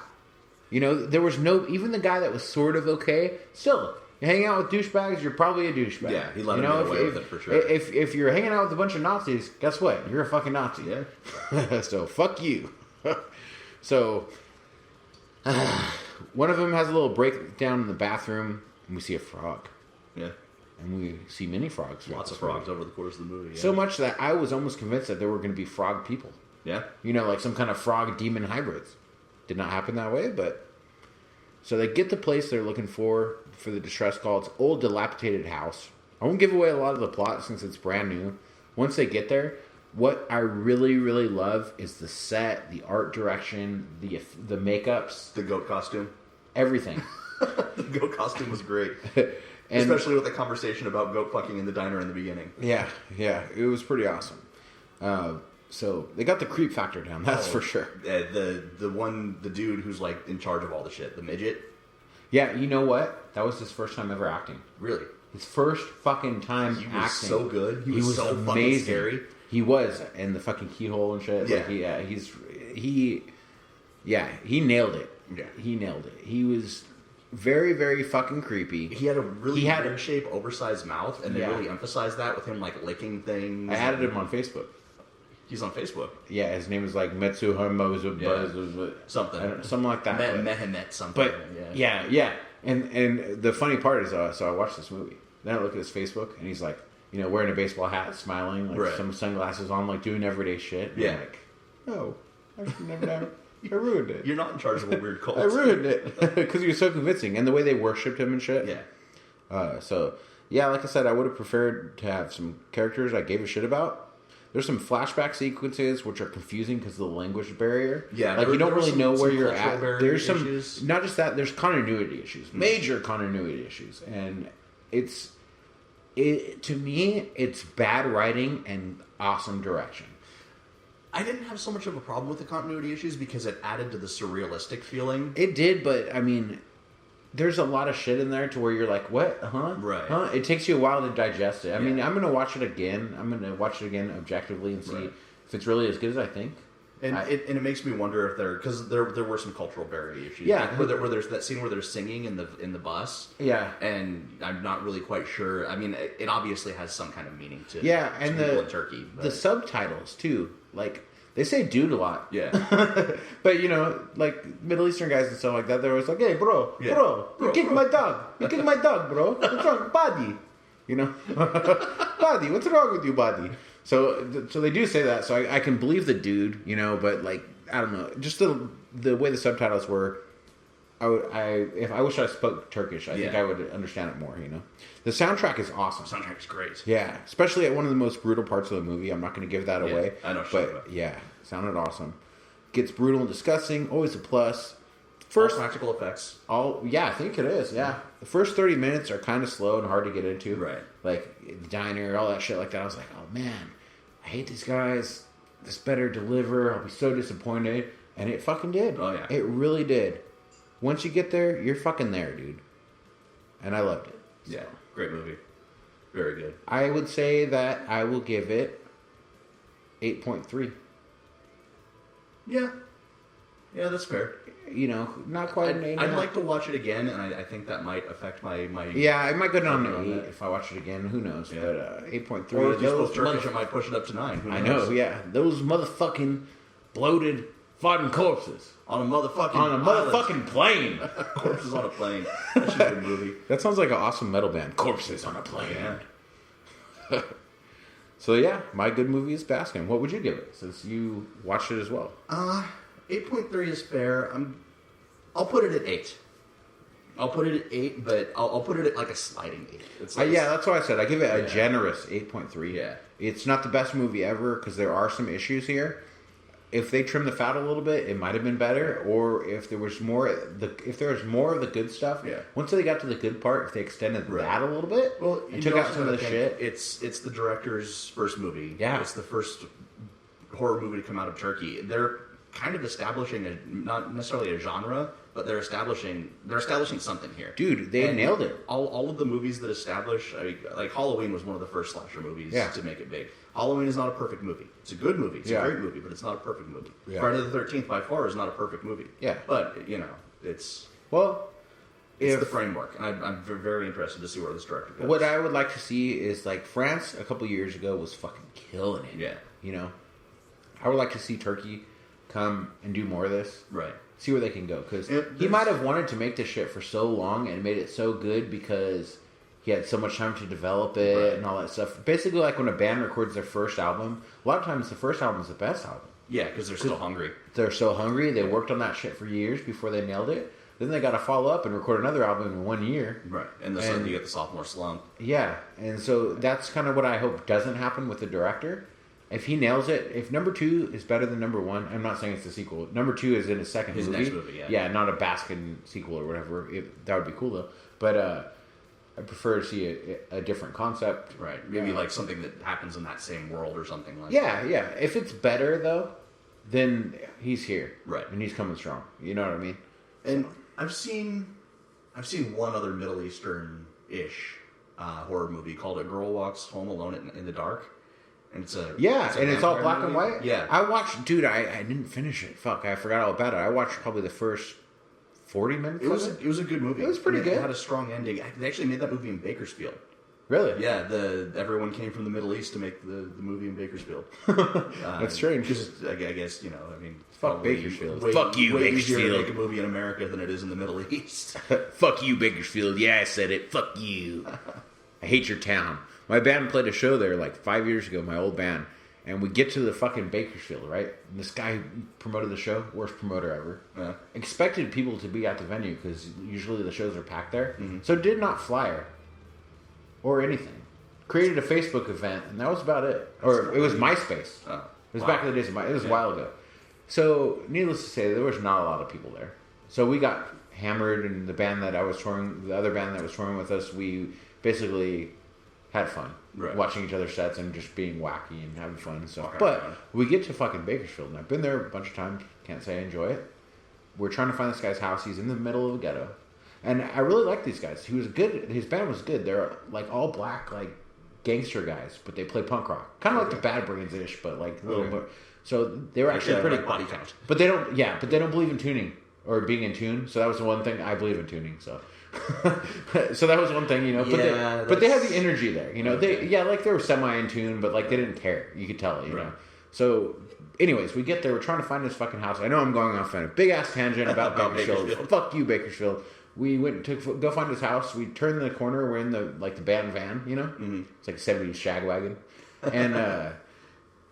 Speaker 3: There was even the guy that was sort of okay. Still, you hang out with douchebags, you're probably a douchebag.
Speaker 2: Yeah, he let him get away with it for sure.
Speaker 3: If you're hanging out with a bunch of Nazis, guess what? You're a fucking Nazi.
Speaker 2: Yeah.
Speaker 3: So fuck you. So, one of them has a little breakdown in the bathroom, and we see a frog.
Speaker 2: Yeah.
Speaker 3: And we see many frogs.
Speaker 2: Lots of frogs over the course of the movie. Yeah.
Speaker 3: So much that I was almost convinced that there were going to be frog people.
Speaker 2: Yeah.
Speaker 3: You know, like some kind of frog demon hybrids. Did not happen that way, but... So they get the place they're looking for the distress call. It's old, dilapidated house. I won't give away a lot of the plot since it's brand new. Once they get there, what I really, really love is the set, the art direction, the makeups.
Speaker 2: The goat costume.
Speaker 3: Everything.
Speaker 2: The goat costume was great.
Speaker 3: And,
Speaker 2: especially with the conversation about goat fucking in the diner in the beginning.
Speaker 3: Yeah, it was pretty awesome. So they got the creep factor down, that's for sure.
Speaker 2: The dude who's like in charge of all the shit, the midget.
Speaker 3: Yeah, you know what? That was his first time ever acting.
Speaker 2: Really?
Speaker 3: His first fucking time acting.
Speaker 2: He was so good.
Speaker 3: He was
Speaker 2: so
Speaker 3: amazing.
Speaker 2: Fucking scary.
Speaker 3: He was, and the fucking keyhole and shit.
Speaker 2: Yeah.
Speaker 3: Like he nailed it.
Speaker 2: Yeah.
Speaker 3: He nailed it. He was very, very fucking creepy.
Speaker 2: He had a really weird shape, oversized mouth, and they really emphasized that with him like licking things.
Speaker 3: I added him on Facebook.
Speaker 2: He's on Facebook.
Speaker 3: Yeah, his name is like Metsuhama something like that.
Speaker 2: Mehemet something.
Speaker 3: But yeah. And the funny part is, so I watched this movie. Then I look at his Facebook, and he's like, you know, wearing a baseball hat, smiling, like some sunglasses on, like doing everyday shit. And I'm like, oh, I should never have. I ruined it.
Speaker 2: You're not in charge of a weird cult.
Speaker 3: I ruined it because he was so convincing, and the way they worshipped him and shit.
Speaker 2: Yeah.
Speaker 3: So yeah, like I said, I would have preferred to have some characters I gave a shit about. There's some flashback sequences which are confusing because of the language barrier.
Speaker 2: Yeah,
Speaker 3: like you don't really know where you're at. There's some,
Speaker 2: issues.
Speaker 3: Not just that. There's continuity issues, major continuity issues, and to me, it's bad writing and awesome direction.
Speaker 2: I didn't have so much of a problem with the continuity issues because it added to the surrealistic feeling.
Speaker 3: It did, but I mean, there's a lot of shit in there to where you're like, what? Huh?
Speaker 2: Right.
Speaker 3: Huh? It takes you a while to digest it. I mean, I'm going to watch it again. I'm going to watch it again objectively and see if it's really as good as I think.
Speaker 2: And it makes me wonder if because there were some cultural barrier issues.
Speaker 3: Yeah.
Speaker 2: Like where there's that scene where they're singing in the bus.
Speaker 3: Yeah.
Speaker 2: And I'm not really quite sure. I mean, it obviously has some kind of meaning to
Speaker 3: and
Speaker 2: people in Turkey. But.
Speaker 3: The subtitles too, like they say "dude" a lot.
Speaker 2: Yeah.
Speaker 3: But you know, like Middle Eastern guys and stuff like that, they're always like, "Hey, bro, you kicked my dog. You kicked my dog, bro. What's wrong, buddy? You know, buddy, what's wrong with you, buddy?" So they do say that, so I can believe the dude, you know, but like I don't know, just the way the subtitles were, if I wish I spoke Turkish, I think I would understand it more, you know. The soundtrack is awesome.
Speaker 2: The soundtrack is great.
Speaker 3: Yeah, especially at one of the most brutal parts of the movie. I'm not going to give that away.
Speaker 2: I know,
Speaker 3: but yeah, sounded awesome. Gets brutal and disgusting, always a plus.
Speaker 2: First practical effects.
Speaker 3: I think it is. Yeah, the first 30 minutes are kind of slow and hard to get into.
Speaker 2: Right.
Speaker 3: Like the diner, all that shit like that. I was like, oh man, I hate these guys. This better deliver. I'll be so disappointed. And it fucking did.
Speaker 2: Oh yeah,
Speaker 3: it really did. Once you get there, you're fucking there, dude. And I loved it.
Speaker 2: So. Yeah, great movie. Very good.
Speaker 3: I would say that I will give it 8.3.
Speaker 2: Yeah, that's fair.
Speaker 3: You know, not quite an 8.
Speaker 2: I'd like to watch it again, and I think that might affect my.
Speaker 3: Yeah, I might go down to 8 if I watch it again. Who knows? Yeah. But 8.3.
Speaker 2: Or if you spoke Turkish, I might push it up to 9. Who knows?
Speaker 3: I know. Yeah, those motherfucking bloated, farting corpses
Speaker 2: on a motherfucking
Speaker 3: plane.
Speaker 2: Corpses on a plane. That should be a movie.
Speaker 3: That sounds like an awesome metal band. Corpses on a plane. Yeah. So yeah, my good movie is Baskin. What would you give it since you watched it as well?
Speaker 2: 8.3 is fair. I'll put it at 8. I'll put it at 8, but I'll put it at like a sliding 8. It's like
Speaker 3: yeah, that's what I said. I give it a generous 8.3.
Speaker 2: Yeah.
Speaker 3: It's not the best movie ever because there are some issues here. If they trimmed the fat a little bit, it might have been better. Or if there was more, of the good stuff.
Speaker 2: Yeah.
Speaker 3: Once they got to the good part, if they extended that a little bit, and took out some of the shit.
Speaker 2: It's the director's first movie.
Speaker 3: Yeah.
Speaker 2: It's the first horror movie to come out of Turkey. They're kind of establishing not necessarily a genre, but they're establishing something here.
Speaker 3: Dude, they nailed it.
Speaker 2: All of the movies that establish, like Halloween was one of the first slasher movies to make it big. Halloween is not a perfect movie. It's a good movie. It's a great movie, but it's not a perfect movie. Yeah. Friday the 13th by far is not a perfect movie.
Speaker 3: Yeah.
Speaker 2: But, you know, it's the framework. And I'm very interested to see where this director goes.
Speaker 3: What I would like to see is, like, France a couple years ago was fucking killing it.
Speaker 2: Yeah.
Speaker 3: You know? I would like to see Turkey come and do more of this.
Speaker 2: Right.
Speaker 3: See where they can go. Because he might have wanted to make this shit for so long and made it so good because he had so much time to develop it and all that stuff. Basically, like when a band records their first album, a lot of times the first album is the best album.
Speaker 2: Yeah, because they're still hungry.
Speaker 3: They're so hungry. They worked on that shit for years before they nailed it. Then they got to follow up and record another album in 1 year.
Speaker 2: Right. And then you get the sophomore slump.
Speaker 3: Yeah. And so that's kind of what I hope doesn't happen with the director. If he nails it, if number 2 is better than number 1, I'm not saying it's the sequel. Number 2 is in his second movie.
Speaker 2: His next movie, yeah.
Speaker 3: Yeah, not a Baskin sequel or whatever. That would be cool, though. But I prefer to see a different concept.
Speaker 2: Right. Maybe like something that happens in that same world or something like
Speaker 3: that. Yeah. If it's better, though, then he's here.
Speaker 2: Right.
Speaker 3: And he's coming strong. You know what I mean?
Speaker 2: And I've seen one other Middle Eastern-ish horror movie called A Girl Walks Home Alone in the Dark. And it's
Speaker 3: it's all black and white.
Speaker 2: Yeah,
Speaker 3: I watched. Dude, I didn't finish it. Fuck, I forgot all about it. I watched probably the first 40 minutes.
Speaker 2: It was a good movie.
Speaker 3: It was pretty good.
Speaker 2: It had a strong ending. They actually made that movie in Bakersfield.
Speaker 3: Really?
Speaker 2: Yeah. Everyone came from the Middle East to make the movie in Bakersfield.
Speaker 3: That's strange.
Speaker 2: Because I guess
Speaker 3: fuck Bakersfield.
Speaker 2: Fuck you, Bakersfield. Easier to make a movie in America than it is in the Middle East.
Speaker 3: Fuck you, Bakersfield. Yeah, I said it. Fuck you. I hate your town. My band played a show there like 5 years ago, my old band, and we get to the fucking Bakersfield, right? And this guy who promoted the show, worst promoter ever, expected people to be at the venue because usually the shows are packed there. Mm-hmm. So did not flyer or anything. Created a Facebook event, and that was about it. Or it was MySpace. Oh, it was back in the days of it was a while ago. So needless to say, there was not a lot of people there. So we got hammered, and the band that I was touring, the other band that was touring with us, we basically had fun watching each other's sets and just being wacky and having fun. So, but we get to fucking Bakersfield, and I've been there a bunch of times. Can't say I enjoy it. We're trying to find this guy's house. He's in the middle of a ghetto, and I really like these guys. He was good. His band was good. They're like all black, like gangster guys, but they play punk rock, kind of like the Bad Brains ish, but like a little more. So they were actually pretty
Speaker 2: body count.
Speaker 3: But they don't. Yeah, but they don't believe in tuning or being in tune. So that was the one thing. I believe in tuning. So. So that was one thing, you know. But they had the energy there, you know. They like they were semi in tune, but like they didn't care. You could tell, you know. So, anyways, we get there. We're trying to find this fucking house. I know I'm going off on a big ass tangent about Bakersfield. Fuck you, Bakersfield. We went to go find his house. We turned the corner. We're in the band van, you know. Mm-hmm. It's like a '70s shag wagon, and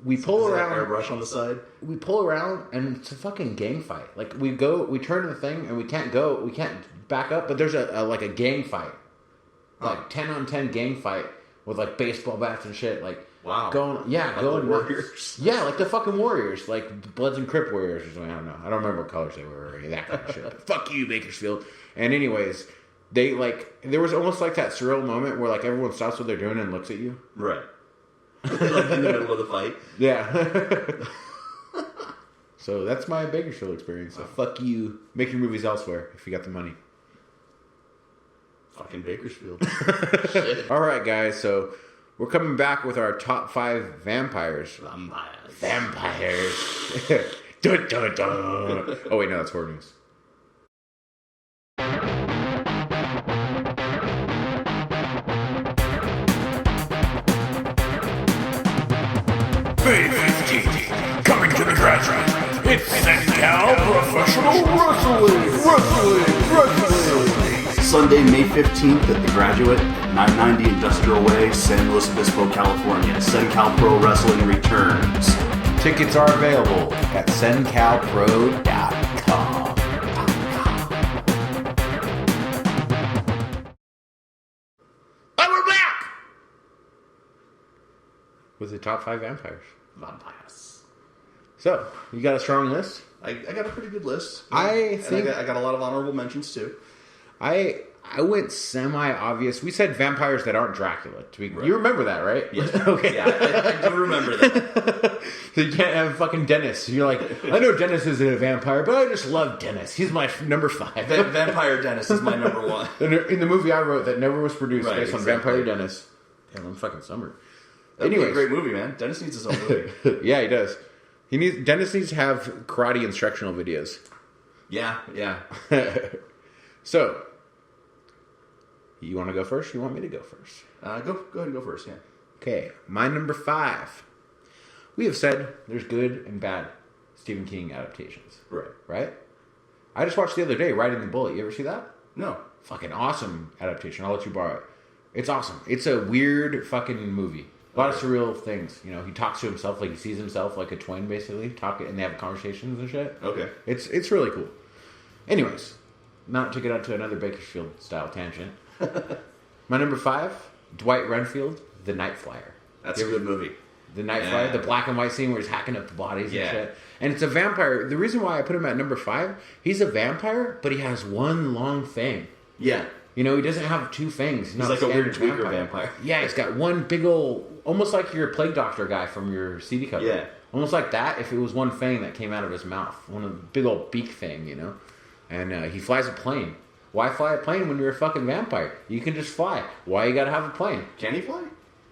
Speaker 3: we pull around.
Speaker 2: Airbrush on the side.
Speaker 3: We pull around, and it's a fucking gang fight. Like we turn the thing, and we can't back up. But there's a gang fight, like 10-on-10 gang fight with like baseball bats and shit. Like going Warriors. Yeah, like the fucking Warriors, like Bloods and Crip Warriors or something. I don't know. I don't remember what colors they were or any of that kind of shit. But fuck you, Bakersfield. And anyways, they there was almost like that surreal moment where like everyone stops what they're doing and looks at you.
Speaker 2: Right. Like in the middle of the fight.
Speaker 3: Yeah. So that's my Bakersfield experience. So fuck you. Make your movies elsewhere if you got the money.
Speaker 2: Fucking Bakersfield.
Speaker 3: Shit. All right, guys. So we're coming back with our top 5 vampires. Vampires. Dun, dun, dun. Oh wait, no, that's horror news.
Speaker 6: Coming to the grassroots, it's SenCal Professional Wrestling.
Speaker 2: Sunday, May 15th at The Graduate at 990 Industrial Way, San Luis Obispo, California. SenCal Pro Wrestling returns.
Speaker 3: Tickets are available at sencalpro.com. And we're back! With the top 5 vampires.
Speaker 2: Vampires.
Speaker 3: So, you got a strong list?
Speaker 2: I got a pretty good list.
Speaker 3: I think
Speaker 2: I got a lot of honorable mentions too.
Speaker 3: I went semi-obvious. We said vampires that aren't Dracula. You remember that, right?
Speaker 2: Yes.
Speaker 3: Okay.
Speaker 2: Yeah, I do remember that.
Speaker 3: So you can't have fucking Dennis. You're like, I know Dennis isn't a vampire, but I just love Dennis. He's my number 5.
Speaker 2: Vampire Dennis is my number 1.
Speaker 3: In the movie I wrote that never was produced based on Vampire Dennis. Damn, I'm fucking summer.
Speaker 2: That'd be a great movie, man. Dennis needs his own movie.
Speaker 3: Yeah, he does. Dennis needs to have karate instructional videos.
Speaker 2: Yeah.
Speaker 3: So, you want to go first? Or you want me to go first?
Speaker 2: Go ahead and go first. Yeah.
Speaker 3: Okay, my number 5. We have said there's good and bad Stephen King adaptations.
Speaker 2: Right.
Speaker 3: Right? I just watched the other day, Riding the Bullet. You ever see that?
Speaker 2: No.
Speaker 3: Fucking awesome adaptation. I'll let you borrow it. It's awesome. It's a weird fucking movie. A lot of surreal things. You know, he talks to himself like he sees himself like a twin, basically. And they have conversations and shit.
Speaker 2: Okay.
Speaker 3: It's really cool. Anyways, not to get out to another Bakersfield style tangent. My number 5, Dwight Renfield, The Night Flyer.
Speaker 2: That's a good movie.
Speaker 3: The Night Flyer, the black and white scene where he's hacking up the bodies
Speaker 2: Yeah.
Speaker 3: and shit. And it's a vampire. The reason why I put him at number 5, he's a vampire, but he has one long fang.
Speaker 2: Yeah.
Speaker 3: You know, he doesn't have 2 fangs.
Speaker 2: He's like a weird tweaker vampire.
Speaker 3: Yeah, he's got one big old, almost like your Plague Doctor guy from your CD cover.
Speaker 2: Yeah.
Speaker 3: Almost like that if it was one fang that came out of his mouth. One of the big old beak thing, you know? And he flies a plane. Why fly a plane when you're a fucking vampire? You can just fly. Why you gotta have a plane?
Speaker 2: Can he fly?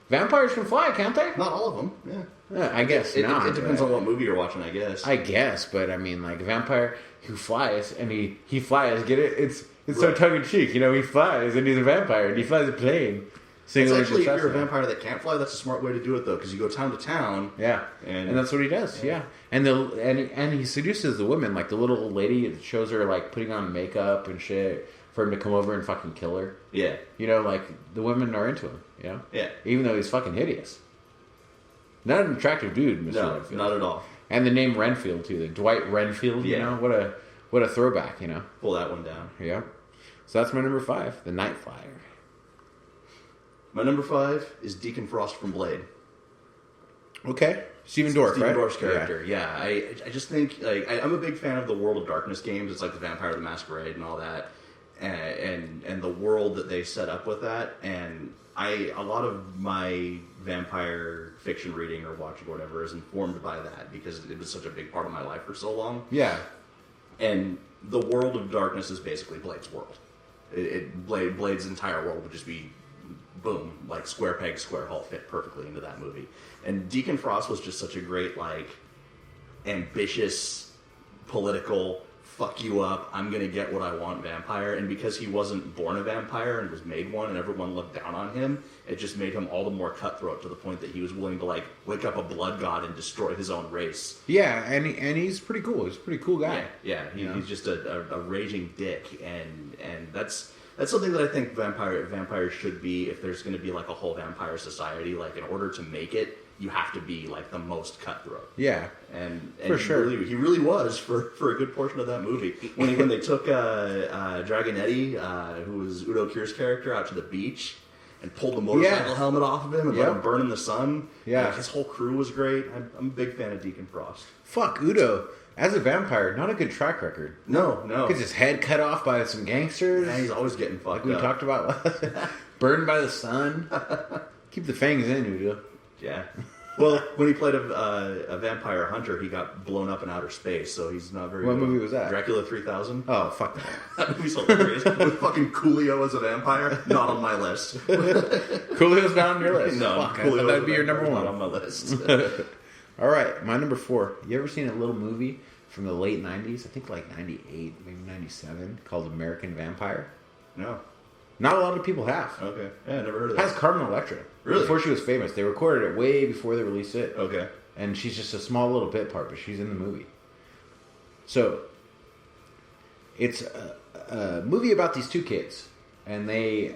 Speaker 3: Vampires can fly, can't they?
Speaker 2: Not all of them. Yeah.
Speaker 3: Yeah, I guess
Speaker 2: It
Speaker 3: not.
Speaker 2: depends on what movie you're watching, I guess.
Speaker 3: I guess, but I mean, like a vampire who flies and he flies. Get it? It's so tongue in cheek, you know. He flies and he's a vampire and he flies a plane.
Speaker 2: It's actually, if you're a vampire that can't fly, that's a smart way to do it, though, because you go town to town.
Speaker 3: Yeah, and that's what he does. Yeah, and he seduces the women, like the little old lady. It shows her like putting on makeup and shit for him to come over and fucking kill her.
Speaker 2: Yeah.
Speaker 3: You know, like the women are into him. You know.
Speaker 2: Yeah.
Speaker 3: Even though he's fucking hideous. Not an attractive dude, Mr.
Speaker 2: No,
Speaker 3: Renfield.
Speaker 2: not at all.
Speaker 3: And the name Renfield too, the Dwight Renfield. You know, what a throwback. You know.
Speaker 2: Pull that one down.
Speaker 3: Yeah. So that's my number 5, The Night Flyer.
Speaker 2: My number 5 is Deacon Frost from Blade.
Speaker 3: Okay. Stephen Dorff,
Speaker 2: Stephen
Speaker 3: right?
Speaker 2: Dorff's character, yeah. I just think, like, I'm a big fan of the World of Darkness games. It's like the Vampire the Masquerade and all that, and the world that they set up with that. And a lot of my vampire fiction reading or watching or whatever is informed by that because it was such a big part of my life for so long.
Speaker 3: Yeah.
Speaker 2: And the World of Darkness is basically Blade's world. Blade's entire world would just be, boom, like square peg, square hole, fit perfectly into that movie. And Deacon Frost was just such a great, like, ambitious, political, fuck you up, I'm gonna get what I want vampire. And because he wasn't born a vampire and was made one and everyone looked down on him, it just made him all the more cutthroat to the point that he was willing to, like, wake up a blood god and destroy his own race.
Speaker 3: Yeah, and he's pretty cool. He's a pretty cool guy.
Speaker 2: Yeah, he's just a raging dick, and that's something that I think vampires should be. If there's going to be like a whole vampire society, like in order to make it, you have to be like the most cutthroat.
Speaker 3: Yeah,
Speaker 2: and
Speaker 3: for sure,
Speaker 2: he really was for a good portion of that movie. When they took Dragonetti, who was Udo Kier's character, out to the beach and pulled the motorcycle helmet off of him and let him burn in the sun.
Speaker 3: Yeah,
Speaker 2: like, his whole crew was great. I'm a big fan of Deacon Frost.
Speaker 3: Fuck Udo. As a vampire, not a good track record.
Speaker 2: No.
Speaker 3: Gets his head cut off by some gangsters.
Speaker 2: Yeah, he's always getting fucked
Speaker 3: up. Like we talked about. Burned by the sun. Keep the fangs in, Udo.
Speaker 2: Yeah. Well, when he played a vampire hunter, he got blown up in outer space, so he's not very
Speaker 3: What
Speaker 2: good.
Speaker 3: movie was that?
Speaker 2: Dracula 3000.
Speaker 3: Oh, fuck that.
Speaker 2: That movie's hilarious. With fucking Coolio as a vampire, not on my list.
Speaker 3: Coolio's not on your list?
Speaker 2: No,
Speaker 3: fuck, I thought that'd be your number 1.
Speaker 2: Not on my list.
Speaker 3: All right, my number 4. You ever seen a little movie from the late 90s? I think like 98, maybe 97, called American Vampire?
Speaker 2: No.
Speaker 3: Not a lot of people have.
Speaker 2: Okay. Yeah, I never heard of
Speaker 3: It
Speaker 2: that.
Speaker 3: has Carmen Electra.
Speaker 2: Really?
Speaker 3: Before she was famous. They recorded it way before they released it.
Speaker 2: Okay.
Speaker 3: And she's just a small little bit part, but she's in the movie. So, it's a movie about these 2 kids. And the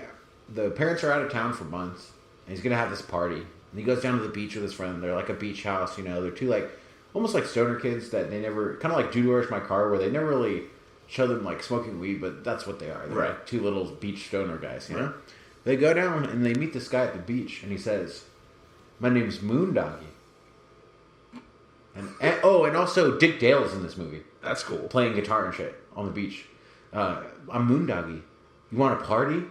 Speaker 3: parents are out of town for months. And he's going to have this party. And he goes down to the beach with his friend. They're like a beach house, you know. They're 2 like, almost like stoner kids that they never, kind of like Dude, Where's My Car, where they never really show them like smoking weed, but that's what they are. They're like 2 little beach stoner guys, you know? They go down and they meet this guy at the beach, and he says, "My name's Moondoggy." And also Dick Dale's in this movie.
Speaker 2: That's cool.
Speaker 3: Playing guitar and shit on the beach. I'm Moondoggy. You want a party?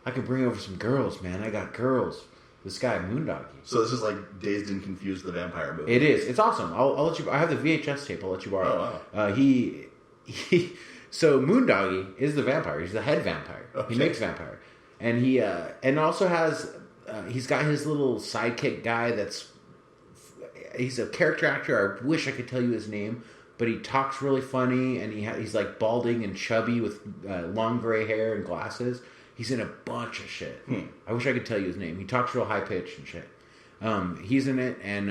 Speaker 3: I could bring over some girls, man. I got girls. This guy, Moondoggy.
Speaker 2: So this is like Dazed and Confused, the vampire movie.
Speaker 3: It is. It's awesome. I'll let you. I have the VHS tape. I'll let you borrow.
Speaker 2: Oh, wow.
Speaker 3: So Moondoggy is the vampire. He's the head vampire.
Speaker 2: Okay.
Speaker 3: He makes vampire, and he and also has he's got his little sidekick guy he's a character actor. I wish I could tell you his name, but he talks really funny, and he's like balding and chubby with long gray hair and glasses. He's in a bunch of shit. I wish I could tell you his name. He talks real high pitched and shit. He's in it, and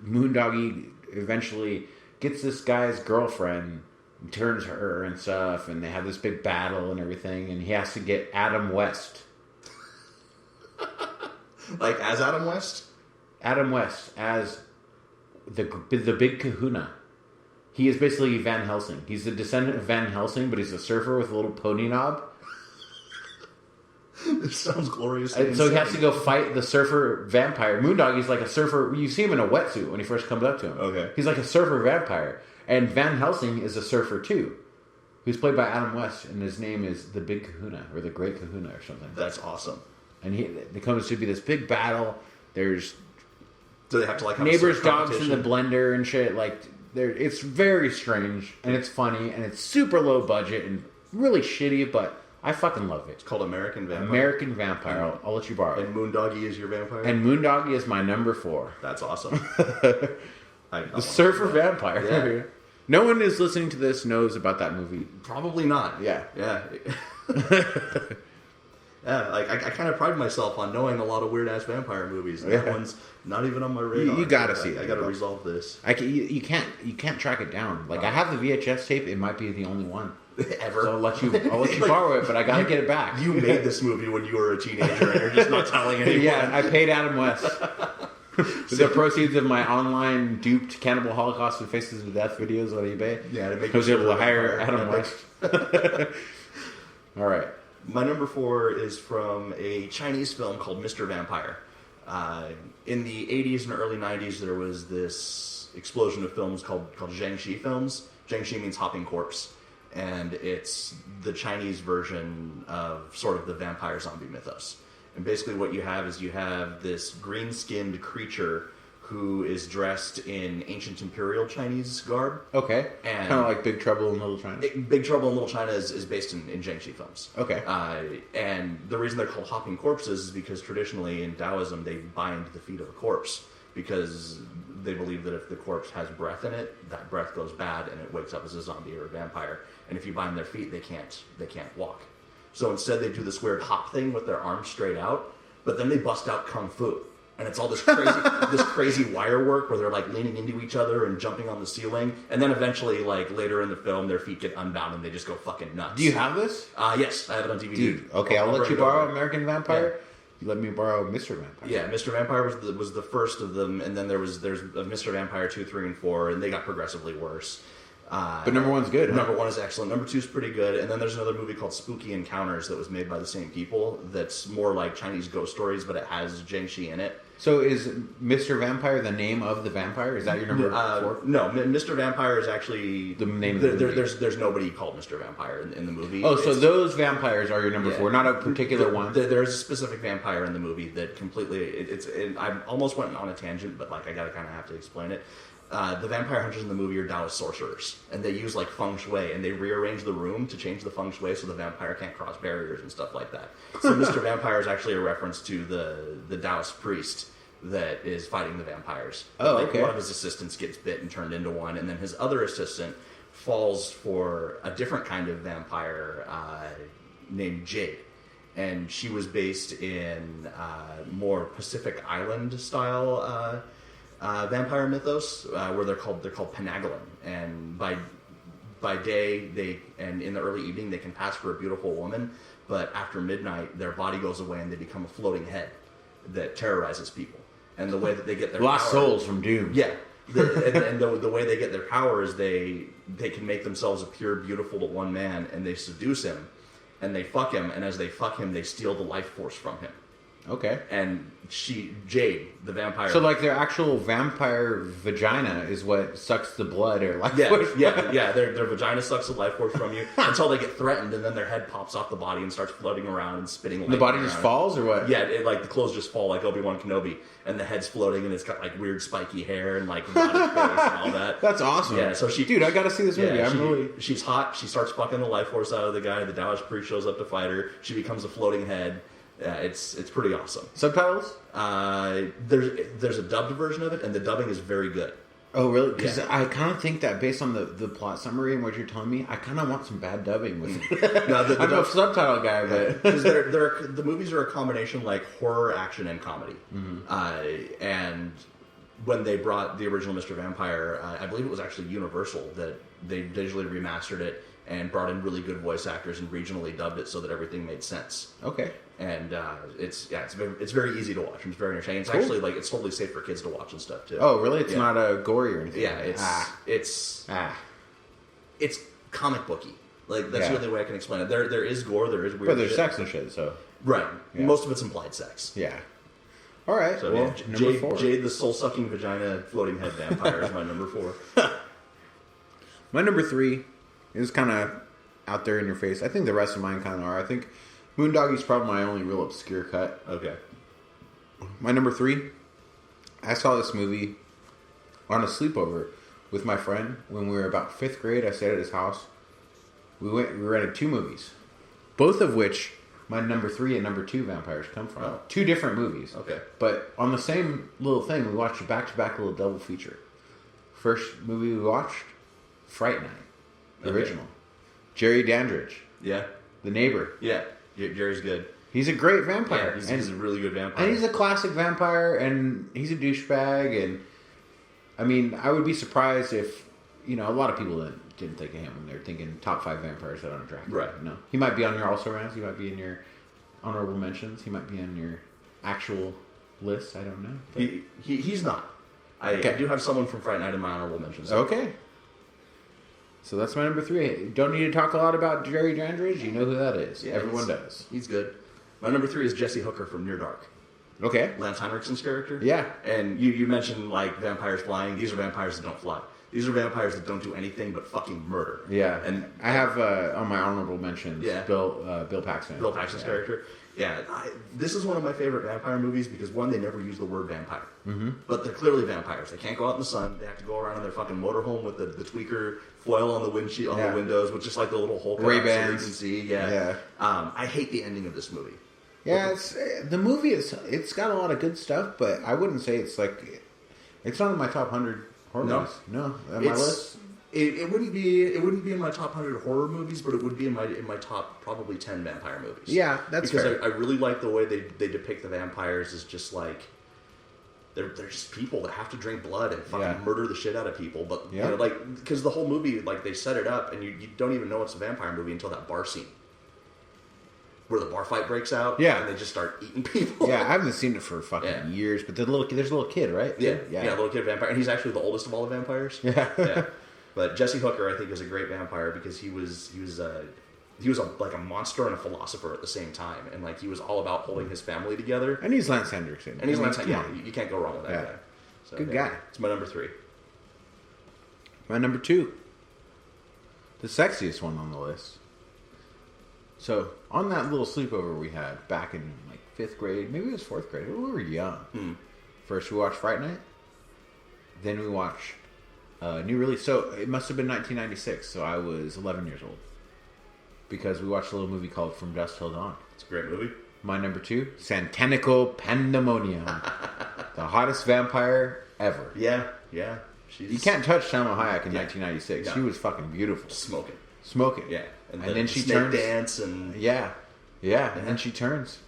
Speaker 3: Moondoggy eventually gets this guy's girlfriend, and turns her and stuff, and they have this big battle and everything, and he has to get Adam West.
Speaker 2: Like as Adam West?
Speaker 3: Adam West as the big kahuna. He is basically Van Helsing. He's the descendant of Van Helsing, but he's a surfer with a little pony knob.
Speaker 2: This sounds glorious.
Speaker 3: And so he has to go fight the surfer vampire. Moondoggy's like a surfer. You see him in a wetsuit when he first comes up to him.
Speaker 2: Okay.
Speaker 3: He's like a surfer vampire. And Van Helsing is a surfer too, who's played by Adam West, and his name is the Big Kahuna, or the Great Kahuna, or something.
Speaker 2: That's awesome.
Speaker 3: And it comes to be this big battle. There's
Speaker 2: Do they have to like have
Speaker 3: neighbors'
Speaker 2: a
Speaker 3: dogs in the
Speaker 2: competition?
Speaker 3: blender and shit. Like, it's very strange, and it's funny, and it's super low budget, and really shitty, but I fucking love it.
Speaker 2: It's called American Vampire.
Speaker 3: American Vampire. I'll let you borrow it.
Speaker 2: And Moondoggy is your vampire?
Speaker 3: And Moondoggy is my number 4.
Speaker 2: That's awesome.
Speaker 3: The surfer vampire.
Speaker 2: Yeah.
Speaker 3: No one is listening to this knows about that movie.
Speaker 2: Probably not.
Speaker 3: Yeah.
Speaker 2: Yeah. Yeah, like I kind of pride myself on knowing a lot of weird ass vampire movies. And that one's not even on my radar.
Speaker 3: You gotta see it.
Speaker 2: I gotta resolve this.
Speaker 3: You can't track it down. Like I have the VHS tape. It might be the only one
Speaker 2: Ever.
Speaker 3: So I'll let you
Speaker 2: Like,
Speaker 3: borrow it, but I gotta get it back.
Speaker 2: You made this movie when you were a teenager, and you're just not telling anyone.
Speaker 3: Yeah, I paid Adam West. With the proceeds of my online duped Cannibal Holocaust and Faces of Death videos on eBay.
Speaker 2: Yeah, to make
Speaker 3: I was able to
Speaker 2: yourself
Speaker 3: hire
Speaker 2: a
Speaker 3: Adam
Speaker 2: vampire.
Speaker 3: West. All right.
Speaker 2: My number 4 is from a Chinese film called Mr. Vampire. In the 80s and early 90s, there was this explosion of films called Jiangxi films. Jiangxi means hopping corpse. And it's the Chinese version of sort of the vampire zombie mythos. And basically what you have is you have this green-skinned creature who is dressed in ancient imperial Chinese garb.
Speaker 3: Okay.
Speaker 2: And-
Speaker 3: Kind of like Big Trouble in Little China.
Speaker 2: Big Trouble in Little China is based in Jiangxi films.
Speaker 3: Okay.
Speaker 2: And the reason they're called hopping corpses is because traditionally in Taoism they bind the feet of a corpse because they believe that if the corpse has breath in it, that breath goes bad and it wakes up as a zombie or a vampire. And if you bind their feet, they can't walk. So instead they do this weird hop thing with their arms straight out, but then they bust out kung fu. And it's all this crazy wire work where they're like leaning into each other and jumping on the ceiling. And then eventually, like later in the film, their feet get unbound and they just go fucking nuts.
Speaker 3: Do you have this?
Speaker 2: Yes, I have it on DVD.
Speaker 3: Dude, okay, I'll let you
Speaker 2: bring it
Speaker 3: borrow
Speaker 2: over.
Speaker 3: American Vampire. You let me borrow Mr. Vampire.
Speaker 2: Yeah, Mr. Vampire was the first of them, and then there's Mr. Vampire 2, 3, and 4, and they got progressively worse.
Speaker 3: But number 1's good. Huh?
Speaker 2: Number 1 is excellent. Number 2 is pretty good. And then there's another movie called Spooky Encounters that was made by the same people. That's more like Chinese ghost stories, but it has Jiangxi in it.
Speaker 3: So is Mr. Vampire the name of the vampire? Is that your number 4?
Speaker 2: No, Mr. Vampire is actually
Speaker 3: The name of the movie.
Speaker 2: There's nobody called Mr. Vampire in the movie.
Speaker 3: Oh, so
Speaker 2: It's-
Speaker 3: those vampires are your number 4, not a particular one.
Speaker 2: There's a specific vampire in the movie that completely. I almost went on a tangent, but like I gotta kind of have to explain it. The vampire hunters in the movie are Taoist sorcerers, and they use like feng shui, and they rearrange the room to change the feng shui so the vampire can't cross barriers and stuff like that. So Mr. Vampire is actually a reference to the Taoist priest that is fighting the vampires.
Speaker 3: Oh,
Speaker 2: Like,
Speaker 3: okay.
Speaker 2: One of his assistants gets bit and turned into one, and then his other assistant falls for a different kind of vampire named Jade. And she was based in more Pacific Island style vampire mythos, where they're called Penagolin. And by day and in the early evening they can pass for a beautiful woman, but after midnight their body goes away and they become a floating head that terrorizes people. And the way that they get their
Speaker 3: Lost
Speaker 2: power,
Speaker 3: Souls from Doom.
Speaker 2: yeah. The way they get their power is they can make themselves appear beautiful to one man, and they seduce him, and they fuck him, and as they fuck him, they steal the life force from him.
Speaker 3: Okay.
Speaker 2: And Jade, the vampire.
Speaker 3: So like their actual vampire vagina is what sucks the blood or life
Speaker 2: yeah,
Speaker 3: force.
Speaker 2: yeah. Their vagina sucks the life force from you until they get threatened, and then their head pops off the body and starts floating around and spitting.
Speaker 3: The body
Speaker 2: lightning
Speaker 3: just
Speaker 2: around.
Speaker 3: falls or what?
Speaker 2: Yeah, like the clothes just fall like Obi-Wan Kenobi, and the head's floating, and it's got like weird spiky hair and like rotted face and all that.
Speaker 3: That's awesome.
Speaker 2: Yeah, so
Speaker 3: Dude, I gotta see this movie.
Speaker 2: Yeah, she's hot. She starts fucking the life force out of the guy. The Taoist priest shows up to fight her. She becomes a floating head. Yeah, it's pretty awesome.
Speaker 3: Subtitles?
Speaker 2: There's a dubbed version of it, and the dubbing is very good.
Speaker 3: Oh, really? Because
Speaker 2: Yeah.
Speaker 3: I kind of think that based on the plot summary and what you're telling me, I kind of want some bad dubbing with it.
Speaker 2: No,
Speaker 3: I'm a subtitle guy, but...
Speaker 2: Because the movies are a combination like horror, action, and comedy. And when they brought the original Mr. Vampire, I believe it was actually Universal that they digitally remastered it and brought in really good voice actors and regionally dubbed it so that everything made sense.
Speaker 3: Okay.
Speaker 2: And it's very easy to watch. It's very entertaining. It's actually like it's totally safe for kids to watch and stuff too.
Speaker 3: Oh, really? It's not gory or anything.
Speaker 2: Yeah, it's comic booky. Like that's the only way I can explain it. There is gore, there is weird.
Speaker 3: But there's
Speaker 2: shit.
Speaker 3: sex and shit, so
Speaker 2: Right.
Speaker 3: Yeah.
Speaker 2: Most of it's implied sex.
Speaker 3: yeah. All right.
Speaker 2: So
Speaker 3: well, number 4.
Speaker 2: Jade the soul sucking vagina floating head vampire is my number 4.
Speaker 3: My number 3 is kind of out there in your face. I think the rest of mine kind of are. I think Moondoggy's probably my only real obscure cut.
Speaker 2: Okay.
Speaker 3: My number 3, I saw this movie on a sleepover with my friend when we were about 5th grade. I stayed at his house. We rented 2 movies, both of which my number 3 and number 2 vampires come from.
Speaker 2: Oh.
Speaker 3: 2 different movies.
Speaker 2: Okay.
Speaker 3: But on the same little thing, we watched a back-to-back little double feature. First movie we watched, Fright Night, the original. Jerry Dandridge,
Speaker 2: Yeah.
Speaker 3: the neighbor.
Speaker 2: Yeah. Jerry's good.
Speaker 3: He's a great vampire.
Speaker 2: Yeah, he's a really good vampire.
Speaker 3: And he's a classic vampire, and he's a douchebag, and I mean, I would be surprised if, a lot of people didn't think of him when they're thinking top 5 vampires that aren't Dracula.
Speaker 2: Right.
Speaker 3: No. He might be on your also rans, he might be in your honorable mentions, he might be on your actual list, I don't know. But...
Speaker 2: He's not. I do have someone from Fright Night in my honorable mentions.
Speaker 3: Okay. So that's my number 3. Don't need to talk a lot about Jerry Dandridge. You know who that is.
Speaker 2: Yeah,
Speaker 3: Everyone does.
Speaker 2: He's good. My number 3 is Jesse Hooker from Near Dark.
Speaker 3: Okay.
Speaker 2: Lance Henriksen's character.
Speaker 3: Yeah.
Speaker 2: And you mentioned like vampires flying. These are vampires that don't fly. These are vampires that don't do anything but fucking murder.
Speaker 3: Yeah.
Speaker 2: And
Speaker 3: I have on my honorable mentions Bill Paxton.
Speaker 2: Bill Paxton's character. Yeah, this is one of my favorite vampire movies because one, they never use the word vampire, but they're clearly vampires. They can't go out in the sun. They have to go around in their fucking motorhome with the tweaker foil on the windshield, on the windows, with just like the little hole
Speaker 3: Ray-Bans.
Speaker 2: so you can see. Yeah. I hate the ending of this movie.
Speaker 3: Yeah, the movie it's got a lot of good stuff, but I wouldn't say it's not in my top 100 horror movies. No, on my list.
Speaker 2: It wouldn't be in my top 100 horror movies, but it would be in my top probably 10 vampire movies.
Speaker 3: Yeah, that's
Speaker 2: because
Speaker 3: fair.
Speaker 2: I really like the way they depict the vampires as just like they're just people that have to drink blood and fucking murder the shit out of people. But because the whole movie, like they set it up and you don't even know it's a vampire movie until that bar scene where the bar fight breaks out.
Speaker 3: Yeah,
Speaker 2: and they just start eating people.
Speaker 3: Yeah, I haven't seen it for fucking years. But there's a little kid, right?
Speaker 2: Yeah, little kid vampire, and he's actually the oldest of all the vampires. Yeah. But Jesse Hooker, I think, is a great vampire because he was like a monster and a philosopher at the same time, and like he was all about holding his family together.
Speaker 3: And he's Lance Henriksen.
Speaker 2: And he's Lance. Yeah, you can't go wrong with that guy. So,
Speaker 3: good guy.
Speaker 2: It's my number 3.
Speaker 3: My number 2, the sexiest one on the list. So on that little sleepover we had back in like 5th grade, maybe it was 4th grade. We were young. First we watched Fright Night. Then we watched new release. So it must have been 1996. So I was 11 years old because we watched a little movie called From Dusk Till Dawn.
Speaker 2: It's a great movie.
Speaker 3: My number 2, Santanico Pandemonium, the hottest vampire ever.
Speaker 2: Yeah.
Speaker 3: You can't touch Salma Hayek in 1996. She was fucking beautiful. Smoking.
Speaker 2: Yeah.
Speaker 3: And then she
Speaker 2: snake
Speaker 3: turns.
Speaker 2: Dance and
Speaker 3: Yeah. And then she turns.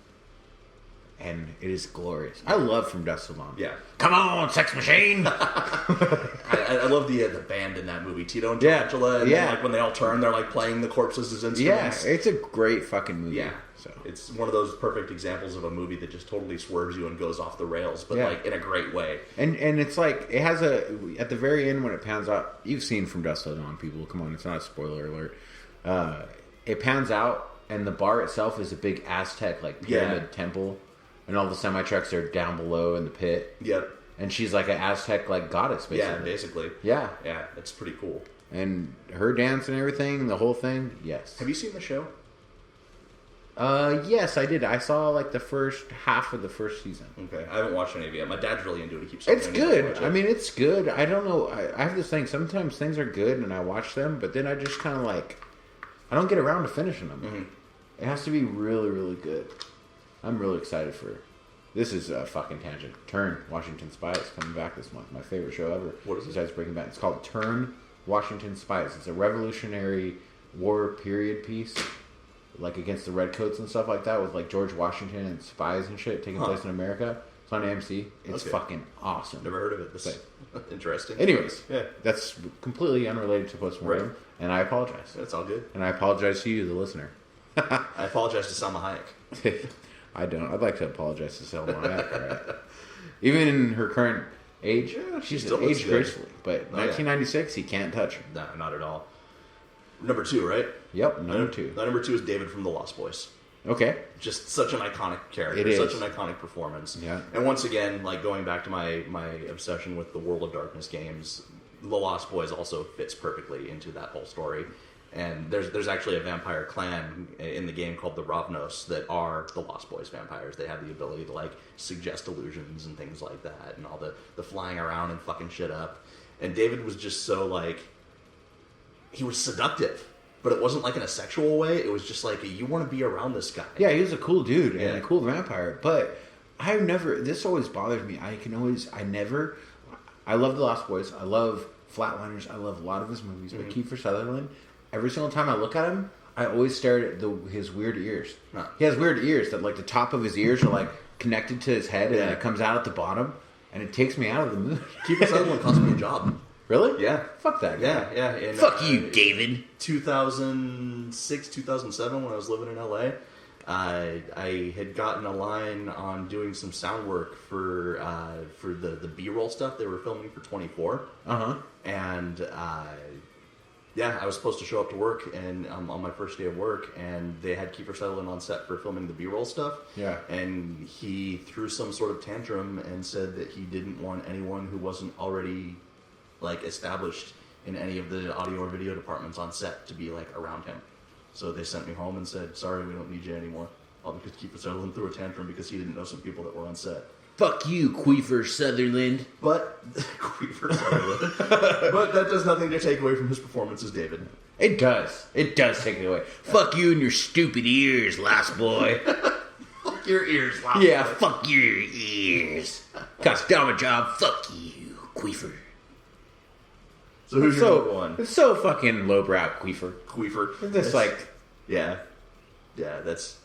Speaker 3: And it is glorious. I love From Dusk Till Dawn.
Speaker 2: Yeah.
Speaker 3: Come on, sex machine!
Speaker 2: I love the band in that movie, Tito and Tarantula. And then, like when they all turn, they're like playing the corpses as instruments.
Speaker 3: Yeah, it's a great fucking movie.
Speaker 2: Yeah.
Speaker 3: So
Speaker 2: it's one of those perfect examples of a movie that just totally swerves you and goes off the rails, but like in a great way.
Speaker 3: And it's like it has at the very end when it pans out. You've seen From Dusk Till Dawn, people. Come on, it's not a spoiler alert. It pans out, and the bar itself is a big Aztec like pyramid temple, and all the semi trucks are down below in the pit.
Speaker 2: Yep.
Speaker 3: And she's like an Aztec like goddess, basically.
Speaker 2: Yeah, basically.
Speaker 3: Yeah.
Speaker 2: Yeah, it's pretty cool.
Speaker 3: And her dance and everything, the whole thing. Yes.
Speaker 2: Have you seen the show?
Speaker 3: Yes, I did. I saw like the first half of the first season.
Speaker 2: Okay, I haven't watched any of it yet. My dad's really into it. He keeps.
Speaker 3: It's good. I mean, it's good. I don't know. I have this thing. Sometimes things are good, and I watch them, but then I just kind of like, I don't get around to finishing them. It has to be really, really good. I'm really excited for it. This is a fucking tangent. Turn, Washington Spies, coming back this month. My favorite show ever.
Speaker 2: What is it?
Speaker 3: Besides Breaking Bad. It's called Turn, Washington Spies. It's a Revolutionary War period piece, like against the Redcoats and stuff like that, with like George Washington and spies and shit taking place in America. It's on AMC. It's fucking awesome.
Speaker 2: Never heard of it. This is interesting.
Speaker 3: Anyways,
Speaker 2: Yeah.
Speaker 3: that's completely unrelated to Postmortem,
Speaker 2: Right.
Speaker 3: and I apologize.
Speaker 2: That's all good.
Speaker 3: And I apologize to you, the listener.
Speaker 2: I apologize to Salma Hayek.
Speaker 3: I don't. I'd like to apologize to Selma Hayek, right? Even in her current age, she's
Speaker 2: still looks
Speaker 3: aged
Speaker 2: good.
Speaker 3: gracefully. But
Speaker 2: Oh, yeah.
Speaker 3: 1996, he can't touch her.
Speaker 2: No, not at all. Number 2, right?
Speaker 3: Yep, number 2.
Speaker 2: Number 2 is David from The Lost Boys.
Speaker 3: Okay.
Speaker 2: Just such an iconic character.
Speaker 3: It is.
Speaker 2: Such an iconic performance.
Speaker 3: Yeah.
Speaker 2: And once again, like going back to my obsession with the World of Darkness games, The Lost Boys also fits perfectly into that whole story. And there's actually a vampire clan in the game called the Ravnos that are the Lost Boys vampires. They have the ability to like suggest illusions and things like that, and all the flying around and fucking shit up. And David was just so like, he was seductive, but it wasn't like in a sexual way. It was just like, you want to be around this guy.
Speaker 3: Yeah, he was a cool dude and
Speaker 2: Yeah.
Speaker 3: a cool vampire. But I've never. This always bothers me. I love The Lost Boys. I love Flatliners. I love a lot of his movies. But Kiefer Sutherland, every single time I look at him, I always stare at his weird ears.
Speaker 2: Huh.
Speaker 3: He has weird ears that like the top of his ears are like connected to his head, and then
Speaker 2: Yeah.
Speaker 3: it comes out at the bottom, and it takes me out of the mood.
Speaker 2: Kiefer Sutherland cost me a job.
Speaker 3: Really?
Speaker 2: Yeah.
Speaker 3: Fuck that guy.
Speaker 2: Yeah. In,
Speaker 3: Fuck you, David.
Speaker 2: 2006, 2007, when I was living in LA, I had gotten a line on doing some sound work for the B-roll stuff they were filming for 24. And I was supposed to show up to work and on my first day of work, and they had Kiefer Sutherland on set for filming the B-roll stuff.
Speaker 3: Yeah.
Speaker 2: And he threw some sort of tantrum and said that he didn't want anyone who wasn't already like established in any of the audio or video departments on set to be like around him. So they sent me home and said, "Sorry, we don't need you anymore." All because Kiefer Sutherland threw a tantrum because he didn't know some people that were on set.
Speaker 3: Fuck you, Queefer Sutherland.
Speaker 2: But Queefer Sutherland. But that does nothing to take away from his performance as David.
Speaker 3: It does. It does take it away. Fuck you and your stupid ears, Lost Boy.
Speaker 2: Fuck your ears, Lost
Speaker 3: Yeah,
Speaker 2: Boy.
Speaker 3: fuck your ears. Cost down a job. Fuck you, Queefer.
Speaker 2: So who's your number one?
Speaker 3: It's so fucking lowbrow, Queefer.
Speaker 2: Queefer.
Speaker 3: It's like,
Speaker 2: Yeah, that's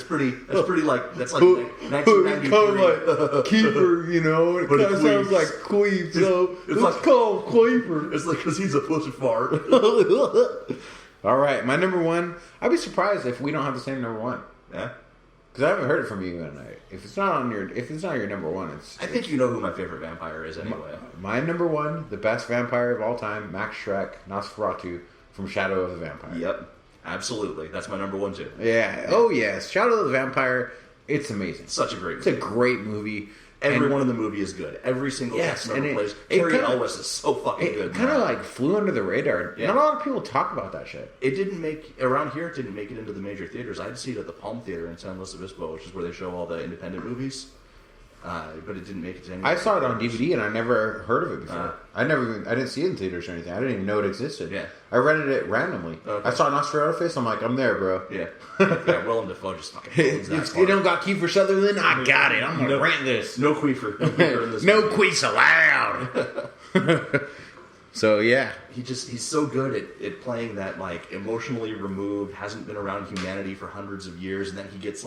Speaker 2: pretty. That's pretty like that's like
Speaker 3: who
Speaker 2: 1993.
Speaker 3: kind of like Keeper, you know? It
Speaker 2: But
Speaker 3: kind
Speaker 2: it
Speaker 3: of sounds
Speaker 2: queefs.
Speaker 3: like Queef, so
Speaker 2: it's
Speaker 3: it's
Speaker 2: like-
Speaker 3: called Queeper.
Speaker 2: It's like because he's a pussy fart.
Speaker 3: All right, my number one. I'd be surprised if we don't have the same number one,
Speaker 2: Yeah,
Speaker 3: because I haven't heard it from you. And if it's not your number one, it's
Speaker 2: I think you know who my favorite vampire is anyway.
Speaker 3: my number one, the best vampire of all time, Max Schreck, Nosferatu from Shadow of the Vampire.
Speaker 2: Yep, absolutely. That's my number one too.
Speaker 3: Yeah. Oh yes, Shadow of the Vampire. It's amazing.
Speaker 2: Such a great.
Speaker 3: It's a
Speaker 2: movie.
Speaker 3: great movie.
Speaker 2: Everyone in the movie is good. Every single
Speaker 3: Yes,
Speaker 2: cast member
Speaker 3: and
Speaker 2: plays.
Speaker 3: it
Speaker 2: Carrie
Speaker 3: kinda-
Speaker 2: Elwes is so fucking
Speaker 3: It
Speaker 2: good.
Speaker 3: kind of
Speaker 2: man.
Speaker 3: like flew under the radar.
Speaker 2: Yeah.
Speaker 3: Not a lot of people talk about that shit.
Speaker 2: It didn't make around here. It didn't make it into the major theaters. I'd see it at the Palm Theater in San Luis Obispo, which is where they show all the independent movies. But it didn't make it to any.
Speaker 3: I saw it on DVD and I never heard of it before.
Speaker 2: Uh.
Speaker 3: I didn't see it in theaters or anything. I didn't even know it existed.
Speaker 2: Yeah.
Speaker 3: I rented it randomly.
Speaker 2: Okay.
Speaker 3: I saw Nosferatu face. I'm like, I'm there, bro.
Speaker 2: Yeah, yeah. Willem Dafoe just fucking owns that
Speaker 3: You
Speaker 2: part.
Speaker 3: don't got Kiefer Sutherland? I got it. I'm gonna rent this.
Speaker 2: No queefer. No queefer in this
Speaker 3: No
Speaker 2: movie.
Speaker 3: queefs allowed. So yeah,
Speaker 2: He's so good at playing that like emotionally removed, hasn't been around humanity for hundreds of years, and then he gets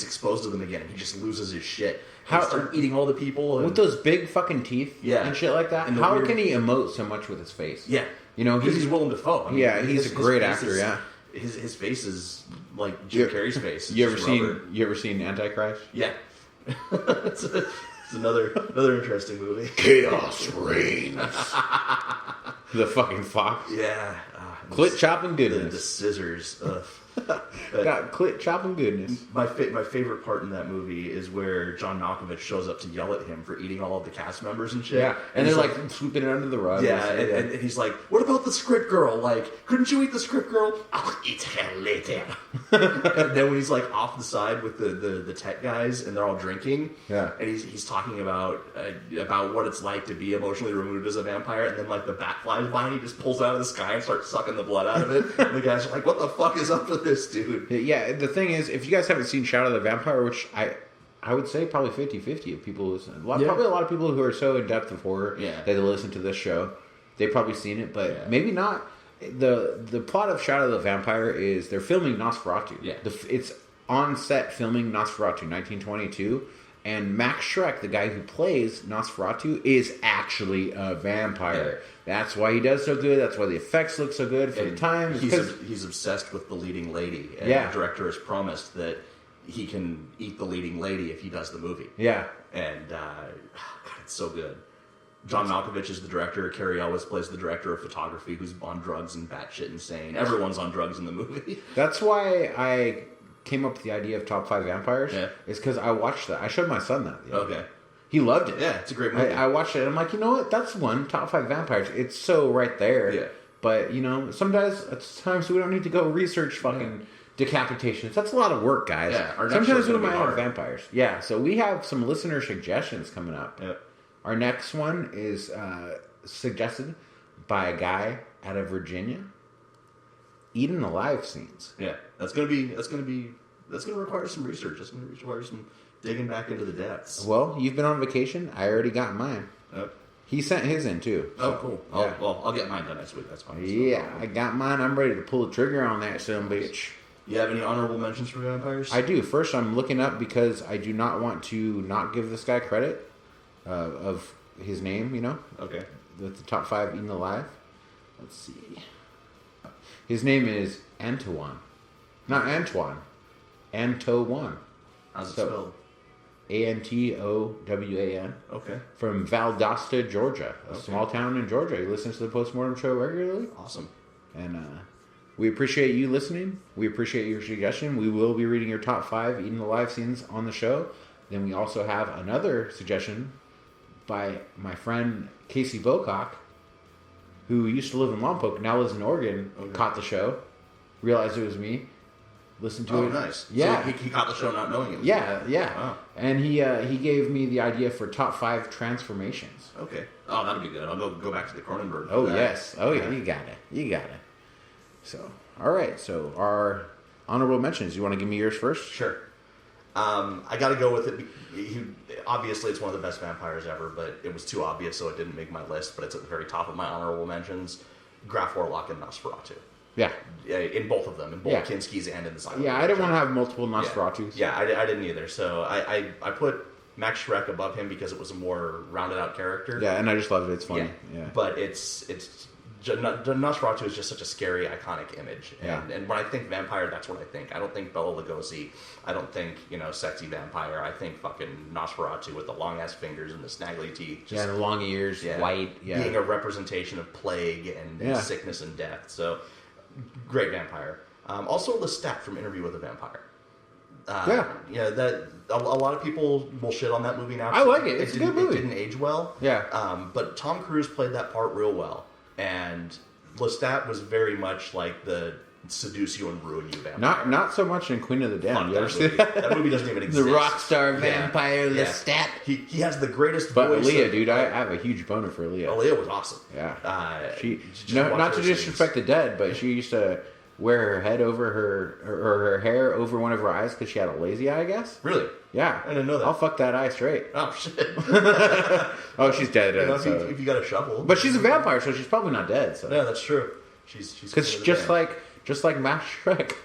Speaker 2: exposed to them again, and he just loses his shit.
Speaker 3: How-
Speaker 2: He starts eating all the people and,
Speaker 3: with those big fucking teeth,
Speaker 2: Yeah.
Speaker 3: and shit like that.
Speaker 2: And the
Speaker 3: How
Speaker 2: weird-
Speaker 3: can he emote so much with his face?
Speaker 2: yeah,
Speaker 3: You know,
Speaker 2: because he's Willem Dafoe. I mean,
Speaker 3: Yeah, he's a great
Speaker 2: face
Speaker 3: actor,
Speaker 2: is-
Speaker 3: yeah.
Speaker 2: his face is like Jim Carrey's face. It's
Speaker 3: You ever
Speaker 2: just
Speaker 3: seen
Speaker 2: rubber.
Speaker 3: Antichrist?
Speaker 2: Yeah, it's another interesting movie.
Speaker 6: Chaos reigns.
Speaker 3: The fucking fox.
Speaker 2: Yeah,
Speaker 3: Clit chopping
Speaker 2: the
Speaker 3: goodness.
Speaker 2: scissors. Ugh.
Speaker 3: Got clit chopping goodness.
Speaker 2: My favorite part in that movie is where John Malkovich shows up to yell at him for eating all of the cast members and shit.
Speaker 3: Yeah, and they're
Speaker 2: he's
Speaker 3: like sweeping it under the rug.
Speaker 2: yeah, and he's like, "What about the script girl? Like, couldn't you eat the script girl? I'll eat her later." And then when he's like off the side with the tech guys and they're all drinking,
Speaker 3: Yeah.
Speaker 2: and he's talking about what it's like to be emotionally removed as a vampire, and then like the bat flies by and he just pulls it out of the sky and starts sucking the blood out of it. And the guys are like, "What the fuck is up with this dude?"
Speaker 3: Yeah, the thing is, if you guys haven't seen Shadow of the Vampire, which I would say probably 50-50 of people listen. Probably a lot of people who are so in depth of horror that they listen to this show, they've probably seen it, but maybe not. The plot of Shadow of the Vampire is they're filming Nosferatu.
Speaker 2: Yeah.
Speaker 3: It's on set filming Nosferatu, 1922, And Max Schreck, the guy who plays Nosferatu, is actually a vampire. Yeah. That's why he does so good. That's why the effects look so good for the time.
Speaker 2: He's obsessed with the leading lady. And the director has promised that he can eat the leading lady if he does the movie.
Speaker 3: Yeah.
Speaker 2: And, God, it's so good. John Malkovich is the director. Carrie Elwes plays the director of photography who's on drugs and batshit insane. Everyone's on drugs in the movie.
Speaker 3: That's why I came up with the idea of top 5 vampires. Yeah. It's because I watched that. I showed my son that.
Speaker 2: Okay.
Speaker 3: He loved it.
Speaker 2: Yeah, it's a great movie.
Speaker 3: I watched it and I'm like, you know what? That's one, top 5 vampires. It's so right there.
Speaker 2: Yeah.
Speaker 3: But, sometimes we don't need to go research fucking decapitations. That's a lot of work, guys.
Speaker 2: Yeah,
Speaker 3: sometimes we might have vampires. Yeah, so we have some listener suggestions coming up.
Speaker 2: Yeah.
Speaker 3: Our next one is suggested by a guy out of Virginia. Eating alive scenes.
Speaker 2: Yeah, that's gonna require some research. That's gonna require some digging back into the depths.
Speaker 3: Well, you've been on vacation. I already got mine.
Speaker 2: Yep.
Speaker 3: He sent his in too.
Speaker 2: So, oh, cool. I'll get mine done next week. That's fine.
Speaker 3: Yeah, I got mine. I'm ready to pull the trigger on that son bitch.
Speaker 2: You have any honorable mentions for vampires?
Speaker 3: I do. First, I'm looking up because I do not want to not give this guy credit of his name.
Speaker 2: Okay.
Speaker 3: The top 5 eaten alive. Let's see. His name is Antoine. Not Antoine. Antoine.
Speaker 2: How's it spelled?
Speaker 3: Antowan.
Speaker 2: Okay.
Speaker 3: From Valdosta, Georgia. A small town in Georgia. He listens to the Postmortem Show regularly.
Speaker 2: Awesome.
Speaker 3: And we appreciate you listening. We appreciate your suggestion. We will be reading your top 5 eaten alive scenes on the show. Then we also have another suggestion by my friend Casey Bocock, who used to live in Lompoc, now lives in Oregon, caught the show, realized it was me, listened to it.
Speaker 2: Oh, nice.
Speaker 3: Yeah.
Speaker 2: So he caught the show not knowing it was
Speaker 3: Yeah.
Speaker 2: Wow.
Speaker 3: And he gave me the idea for top 5 transformations.
Speaker 2: Okay. Oh, that'll be good. I'll go back to the Cronenberg.
Speaker 3: Oh, yes. Oh, yeah. You got it. So, all right. So, our honorable mentions. You want to give me yours first?
Speaker 2: Sure. I got to go with it. Obviously, it's one of the best vampires ever, but it was too obvious, so it didn't make my list. But it's at the very top of my honorable mentions. Graf Warlock and Nosferatu.
Speaker 3: Yeah.
Speaker 2: In both of them, in both Kinski's and in the Silent.
Speaker 3: Yeah, I didn't want to have multiple Nosferatus.
Speaker 2: Yeah, I didn't either. So I put Max Schreck above him because it was a more rounded out character.
Speaker 3: Yeah, and I just loved it. It's funny. Yeah.
Speaker 2: But it's Nosferatu is just such a scary, iconic image. And when I think vampire, that's what I think. I don't think Bela Lugosi. I don't think, sexy vampire. I think fucking Nosferatu with the long-ass fingers and the snaggly teeth.
Speaker 3: And the long ears, white. Yeah.
Speaker 2: Being a representation of plague and sickness and death. So, great vampire. Also, Lestat from Interview with a Vampire. That a lot of people will shit on that movie now.
Speaker 3: I like it. It's a good movie.
Speaker 2: It didn't age well.
Speaker 3: Yeah.
Speaker 2: But Tom Cruise played that part real well. And Lestat was very much like the seduce you and ruin you vampire.
Speaker 3: Not so much in Queen of the Damned. You ever see
Speaker 2: that? That movie doesn't even exist.
Speaker 3: The rock star vampire Lestat.
Speaker 2: He has the greatest
Speaker 3: but
Speaker 2: voice.
Speaker 3: But Leah, dude, I have a huge boner for Leah.
Speaker 2: Oh, Leah was awesome.
Speaker 3: Yeah. Not to disrespect the dead, but she used to wear her head over her hair over one of her eyes because she had a lazy eye, I guess.
Speaker 2: Really?
Speaker 3: Yeah.
Speaker 2: I didn't know that.
Speaker 3: I'll fuck that eye straight.
Speaker 2: Oh, shit.
Speaker 3: Oh, she's dead.
Speaker 2: If you got a shovel.
Speaker 3: But she's a vampire, so she's probably not dead. So.
Speaker 2: Yeah, that's true. She's
Speaker 3: because just like Max Schreck,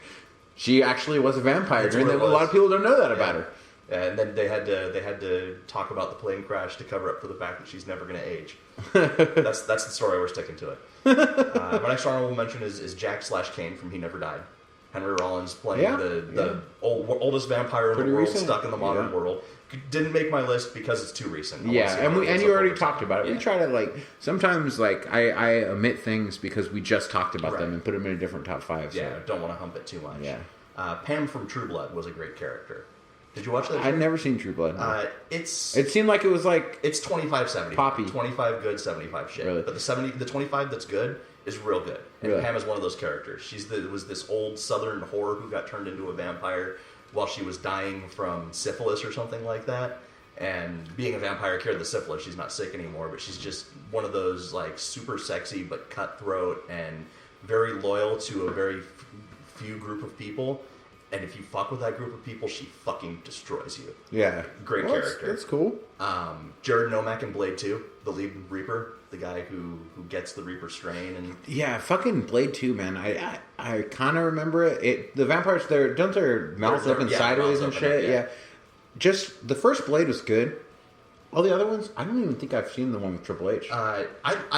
Speaker 3: she actually was a vampire. A lot of people don't know that about her.
Speaker 2: Yeah, and then they had to talk about the plane crash to cover up for the fact that she's never going to age. That's the story. We're sticking to it. My next honorable mention is Jack/Kane from He Never Died. Henry Rollins playing the oldest vampire in the world, stuck in the modern world. Didn't make my list because it's too recent.
Speaker 3: And you already talked about it. Yeah. We try to sometimes I omit things because we just talked about them and put them in a different top 5. So.
Speaker 2: Yeah, don't want to hump it too much.
Speaker 3: Yeah.
Speaker 2: Pam from True Blood was a great character. Did you watch that?
Speaker 3: I'd never seen True Blood. No.
Speaker 2: It
Speaker 3: seemed like it was
Speaker 2: it's 25-70.
Speaker 3: Poppy.
Speaker 2: 25 good, 75 shit.
Speaker 3: Really?
Speaker 2: But the 25 that's good is real good. And
Speaker 3: really?
Speaker 2: Pam is one of those characters. Was this old Southern whore who got turned into a vampire while she was dying from syphilis or something like that. And being a vampire cured the syphilis. She's not sick anymore, but she's just one of those super sexy but cutthroat and very loyal to a very few group of people. And if you fuck with that group of people, she fucking destroys you.
Speaker 3: Yeah.
Speaker 2: Great character.
Speaker 3: That's cool.
Speaker 2: Jared Nomak in Blade 2, the lead Reaper, the guy who gets the Reaper strain. And
Speaker 3: yeah, fucking Blade 2, man. I kind of remember it. The vampires, don't their mouths open sideways and shit? Yeah. just the first Blade was good. All the other ones, I don't even think I've seen the one with Triple H.
Speaker 2: I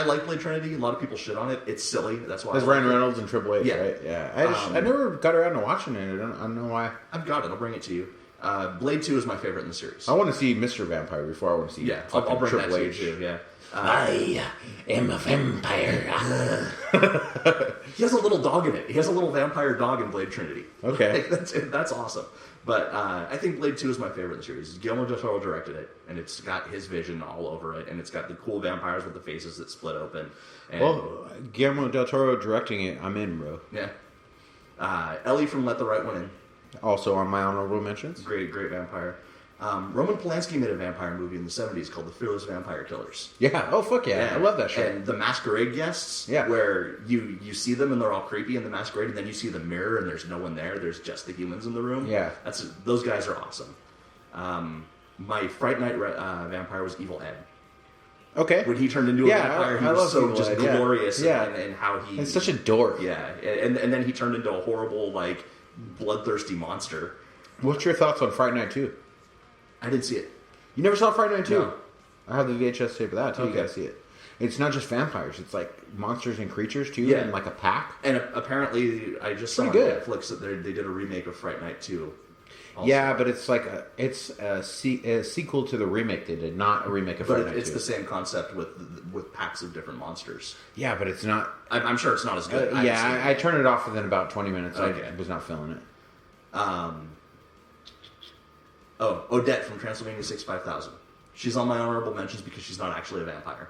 Speaker 2: like Blade Trinity. A lot of people shit on it. It's silly. That's why.
Speaker 3: That's Ryan Reynolds and Triple H,
Speaker 2: Yeah.
Speaker 3: right? Yeah. I never got around to watching it. I don't know why.
Speaker 2: I've got it. I'll bring it to you. Blade 2 is my favorite in the series.
Speaker 3: I want to see Mr. Vampire before I want to see
Speaker 2: I'll bring
Speaker 3: Triple
Speaker 2: that
Speaker 3: H.
Speaker 2: to you too. Yeah.
Speaker 3: I am a vampire.
Speaker 2: He has a little dog in it. He has a little vampire dog in Blade Trinity.
Speaker 3: Okay.
Speaker 2: That's awesome. But I think Blade 2 is my favorite in the series. Guillermo del Toro directed it, and it's got his vision all over it, and it's got the cool vampires with the faces that split open. And,
Speaker 3: Well, Guillermo del Toro directing it, I'm in, bro.
Speaker 2: yeah. Ellie from Let the Right One In.
Speaker 3: Also on my honorable mentions.
Speaker 2: Great vampire. Roman Polanski made a vampire movie in the 70s called The Fearless Vampire Killers.
Speaker 3: Yeah. Oh, fuck yeah. I love that shit.
Speaker 2: And the masquerade guests, where you see them and they're all creepy in the masquerade, and then you see the mirror and there's no one there. There's just the humans in the room.
Speaker 3: Yeah.
Speaker 2: Those guys are awesome. My Fright Night vampire was Evil Ed.
Speaker 3: Okay.
Speaker 2: When he turned into a vampire, he was so just glorious in how he...
Speaker 3: It's such a dork.
Speaker 2: Yeah, and then he turned into a horrible, like, bloodthirsty monster.
Speaker 3: What's your thoughts on Fright Night 2?
Speaker 2: I didn't see it.
Speaker 3: You never saw Fright Night 2?
Speaker 2: No.
Speaker 3: I have the VHS tape of that, too.
Speaker 2: Okay.
Speaker 3: You gotta see it. It's not just vampires. It's like monsters and creatures, too,
Speaker 2: Yeah.
Speaker 3: in like a pack.
Speaker 2: And apparently, I just saw on
Speaker 3: Pretty good.
Speaker 2: Netflix that they did a remake of Fright Night 2. Also.
Speaker 3: Yeah, but it's like a sequel to the remake they did, not a remake of Fright
Speaker 2: But
Speaker 3: Night
Speaker 2: it's
Speaker 3: 2.
Speaker 2: the same concept with packs of different monsters.
Speaker 3: Yeah, but it's not...
Speaker 2: I'm sure it's not as good.
Speaker 3: I turned it off within about 20 minutes.
Speaker 2: Okay.
Speaker 3: I was not feeling it.
Speaker 2: Odette from Transylvania 65000. She's on my honorable mentions because she's not actually a vampire.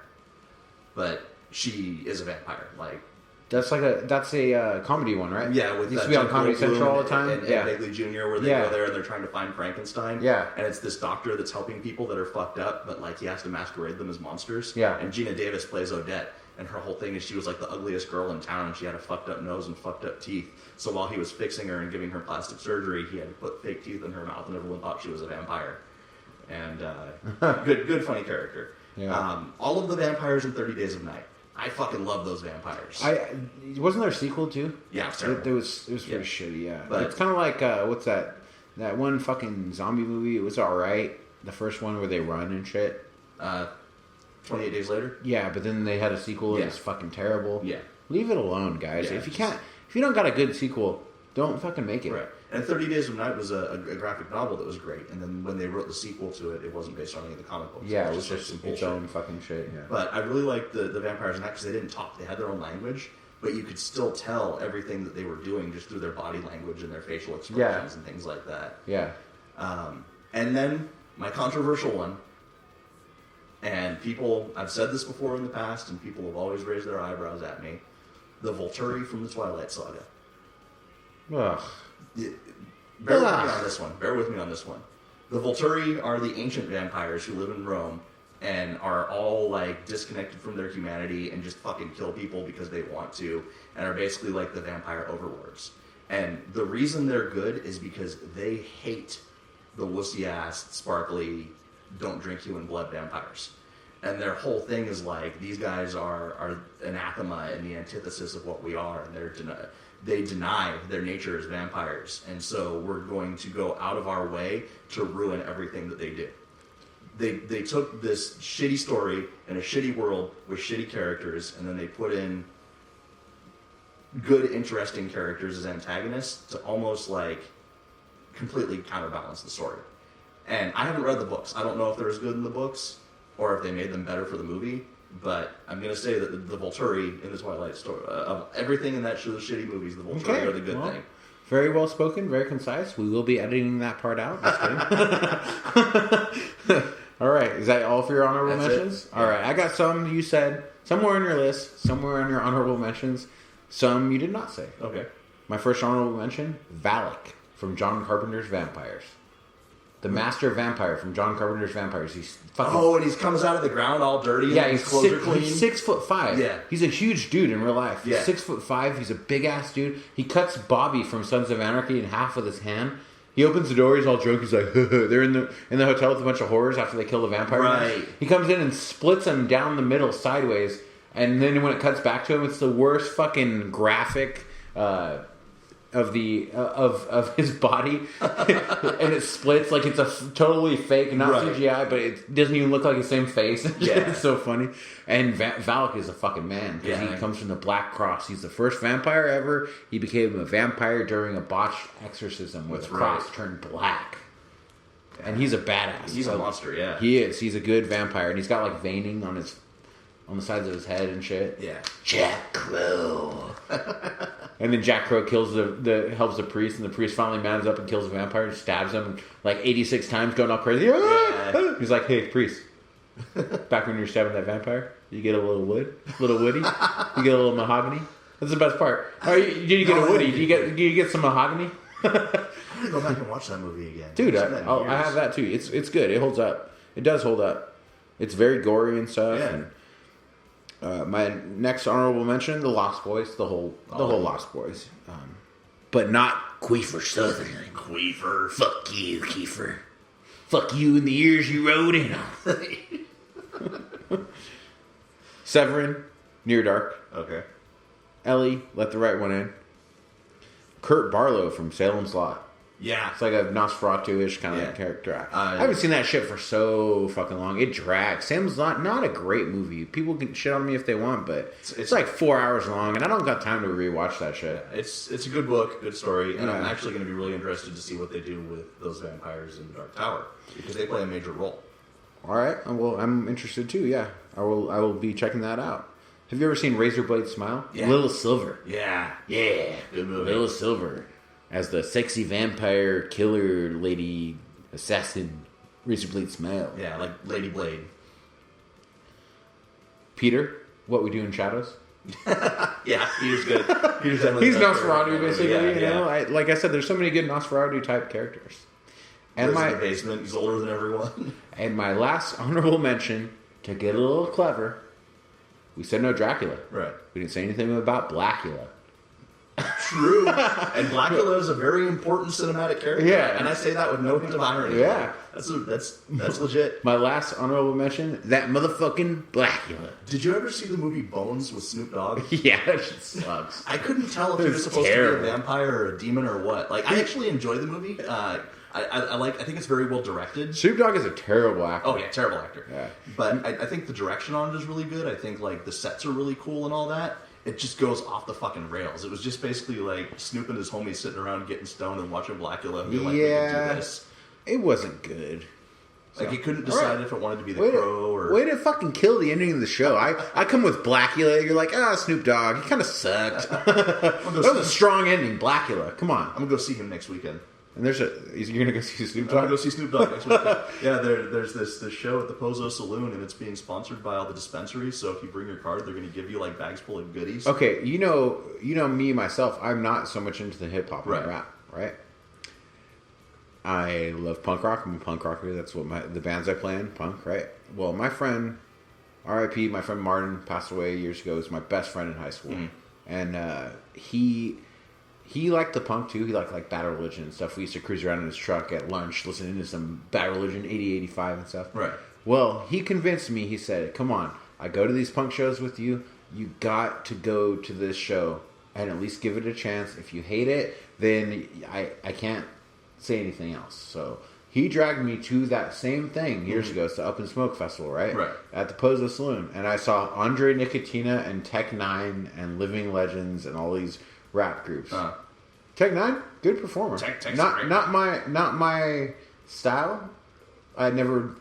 Speaker 2: But she is a vampire. Like,
Speaker 3: That's a comedy one, right?
Speaker 2: yeah, with
Speaker 3: it used to
Speaker 2: that
Speaker 3: be on
Speaker 2: Jeff
Speaker 3: Comedy
Speaker 2: Goldblum
Speaker 3: Central all the time.
Speaker 2: and Begley Jr., where they
Speaker 3: Yeah.
Speaker 2: go there and they're trying to find Frankenstein.
Speaker 3: Yeah.
Speaker 2: And it's this doctor that's helping people that are fucked up, but like he has to masquerade them as monsters.
Speaker 3: Yeah.
Speaker 2: And Gina Davis plays Odette, and her whole thing is she was like the ugliest girl in town, and she had a fucked up nose and fucked up teeth. So while he was fixing her and giving her plastic surgery, he had to put fake teeth in her mouth, and everyone thought she was a vampire. And good funny character.
Speaker 3: Yeah.
Speaker 2: All of the vampires in 30 Days of Night. I fucking love those vampires.
Speaker 3: Wasn't there a sequel too?
Speaker 2: Yeah, it's terrible.
Speaker 3: It was pretty shitty. Yeah,
Speaker 2: But-
Speaker 3: it's kind of like what's that one fucking zombie movie? It was all right. The first one where they run and shit.
Speaker 2: 28 Days Later.
Speaker 3: Yeah, but then they had a sequel.
Speaker 2: Yeah.
Speaker 3: It was fucking terrible.
Speaker 2: Yeah.
Speaker 3: Leave it alone, guys.
Speaker 2: Yeah,
Speaker 3: If you don't got a good sequel, don't fucking make it.
Speaker 2: Right. And 30 Days of Night was a graphic novel that was great. And then when they wrote the sequel to it, it wasn't based on any of the comic books.
Speaker 3: Yeah, it was
Speaker 2: like
Speaker 3: just
Speaker 2: some
Speaker 3: its
Speaker 2: bullshit.
Speaker 3: own fucking shit. Yeah.
Speaker 2: But I really liked the vampires in that because they didn't talk. They had their own language, but you could still tell everything that they were doing just through their body language and their facial expressions and things like that.
Speaker 3: Yeah.
Speaker 2: And then my controversial one, and I've said this before in the past, and people have always raised their eyebrows at me, the Volturi from the Twilight Saga.
Speaker 3: Ugh.
Speaker 2: Bear with me on this one. The Volturi are the ancient vampires who live in Rome and are all like disconnected from their humanity and just fucking kill people because they want to, and are basically like the vampire overlords. And the reason they're good is because they hate the wussy ass, sparkly, don't drink human blood vampires. And their whole thing is like, these guys are anathema and the antithesis of what we are, and they deny their nature as vampires. And so we're going to go out of our way to ruin everything that they do. They took this shitty story in a shitty world with shitty characters, and then they put in good, interesting characters as antagonists to almost like completely counterbalance the story. And I haven't read the books. I don't know if they're as good in the books or if they made them better for the movie. But I'm going to say that the Volturi in the Twilight story, of everything in that shitty movies, the Volturi are the good thing.
Speaker 3: Very well spoken, very concise. We will be editing that part out. Just kidding. All right. Is that all for your honorable
Speaker 2: That's
Speaker 3: mentions?
Speaker 2: it.
Speaker 3: All right. I got some you said. Somewhere on your list. Somewhere on your honorable mentions. Some you did not say.
Speaker 2: Okay.
Speaker 3: My first honorable mention, Valak from John Carpenter's Vampires. The master vampire from John Carpenter's Vampires. He's fucking...
Speaker 2: Oh, and he comes out of the ground all dirty
Speaker 3: Yeah,
Speaker 2: and
Speaker 3: he's
Speaker 2: his clothes are clean.
Speaker 3: He's 6'5".
Speaker 2: Yeah.
Speaker 3: He's a huge dude in real life.
Speaker 2: Yeah.
Speaker 3: He's 6'5". He's a big ass dude. He cuts Bobby from Sons of Anarchy in half with his hand. He opens the door. He's all drunk. He's like, they're in the hotel with a bunch of horrors after they kill the vampire.
Speaker 2: Right.
Speaker 3: He comes in and splits him down the middle sideways. And then when it cuts back to him, it's the worst fucking graphic of the of his body, and it splits like it's totally fake, not CGI, but it doesn't even look like the same face. It's so funny. And Valak is a fucking man because he comes from the Black Cross. He's the first vampire ever. He became a vampire during a botched exorcism where the cross turned black. And he's a badass.
Speaker 2: He's a monster, yeah.
Speaker 3: He is. He's a good vampire, and he's got like veining on the sides of his head and shit.
Speaker 2: Yeah.
Speaker 3: Jack Crow. And then Jack Crow kills helps the priest, and the priest finally mounts up and kills the vampire and stabs him like 86 times, going all crazy. Yeah. He's like, "Hey, priest, back when you were stabbing that vampire, you get a little woody, you get a little mahogany. That's the best part. Did you get a woody? Did you get some mahogany?"
Speaker 2: I'm gonna go back and watch that movie again,
Speaker 3: dude. I have that too. It's good. It holds up. It does hold up. It's very gory and stuff.
Speaker 2: Yeah.
Speaker 3: And, my next honorable mention: the Lost Boys, the whole Lost Boys, but not Kiefer Sutherland.
Speaker 2: Queefer.
Speaker 3: Fuck you, Kiefer. Fuck you in the years you rode in. Severin, Near Dark.
Speaker 2: Okay.
Speaker 3: Ellie, Let the Right One In. Kurt Barlow from Salem's Lot.
Speaker 2: Yeah.
Speaker 3: It's like a Nosferatu-ish kind of character. I haven't seen that shit for so fucking long. It drags. Salem's Lot, not a great movie. People can shit on me if they want, but it's like 4 hours long, and I don't got time to rewatch that shit.
Speaker 2: It's a good book, good story, and I'm actually going to be really interested to see what they do with those vampires in Dark Tower, because they play a major role.
Speaker 3: All right. Well, I'm interested too, yeah. I will be checking that out. Have you ever seen Razorblade Smile?
Speaker 2: Yeah.
Speaker 3: Lil Silver.
Speaker 2: Yeah.
Speaker 3: Yeah.
Speaker 2: Good movie.
Speaker 3: Lil Silver as the sexy vampire killer lady assassin Razorblade Smile.
Speaker 2: Yeah, like Lady Blade.
Speaker 3: Peter, What We Do in Shadows.
Speaker 2: Yeah, Peter's good. Peter's definitely
Speaker 3: He's
Speaker 2: the best
Speaker 3: Nosferatu,
Speaker 2: character.
Speaker 3: basically.
Speaker 2: Yeah,
Speaker 3: you know, like I said, there's so many good Nosferatu type characters. And
Speaker 2: Lives in the basement. He's older than everyone.
Speaker 3: And my last honorable mention, to get a little clever, we said no Dracula.
Speaker 2: Right.
Speaker 3: We didn't say anything about Blackula.
Speaker 2: True. And Blackula is a very important cinematic character.
Speaker 3: Yeah.
Speaker 2: And I say that with no hint of irony.
Speaker 3: Yeah.
Speaker 2: That's legit.
Speaker 3: My last honorable mention, that motherfucking Blackula.
Speaker 2: Did you ever see the movie Bones with Snoop Dogg?
Speaker 3: Yeah, that shit sucks.
Speaker 2: I couldn't tell if he was supposed to be a vampire or a demon or what. Like, I actually enjoy the movie. I think it's very well directed.
Speaker 3: Snoop Dogg is a terrible actor.
Speaker 2: Oh yeah, terrible actor.
Speaker 3: Yeah.
Speaker 2: But I think the direction on it is really good. I think like the sets are really cool and all that. It just goes off the fucking rails. It was just basically like Snoop and his homies sitting around getting stoned and watching Blackula and being like, we can do this.
Speaker 3: It wasn't good.
Speaker 2: Like, he couldn't decide if it wanted to be the Crow or...
Speaker 3: Way to fucking kill the ending of the show. I come with Blackula, you're like, Snoop Dogg, he kind of sucked. That was a strong ending, Blackula. Come on.
Speaker 2: I'm going to go see him next weekend.
Speaker 3: And you're going to go see Snoop
Speaker 2: I'm
Speaker 3: Dogg?
Speaker 2: going to go see Snoop Dogg next weekend. Yeah, there's this show at the Pozo Saloon, and it's being sponsored by all the dispensaries, so if you bring your card, they're going to give you, like, bags full of goodies.
Speaker 3: Okay, you know me, myself, I'm not so much into the hip-hop and rap, right? I love punk rock. I'm a punk rocker. That's what the bands I play in, punk, right? Well, my friend, R.I.P., my friend Martin passed away years ago. He was my best friend in high school. Mm. And he liked the punk, too. He liked, like, Bad Religion and stuff. We used to cruise around in his truck at lunch listening to some Bad Religion, 80-85 and stuff.
Speaker 2: Right.
Speaker 3: Well, he convinced me. He said, come on, I go to these punk shows with you. You got to go to this show and at least give it a chance. If you hate it, then I can't say anything else. So he dragged me to that same thing years ago. It's the Up in Smoke Festival, right?
Speaker 2: Right.
Speaker 3: At the Pozo Saloon. And I saw Andre Nicotina and Tech Nine and Living Legends and all these rap groups. Tech Nine, good performer.
Speaker 2: Tech's
Speaker 3: not my style. I never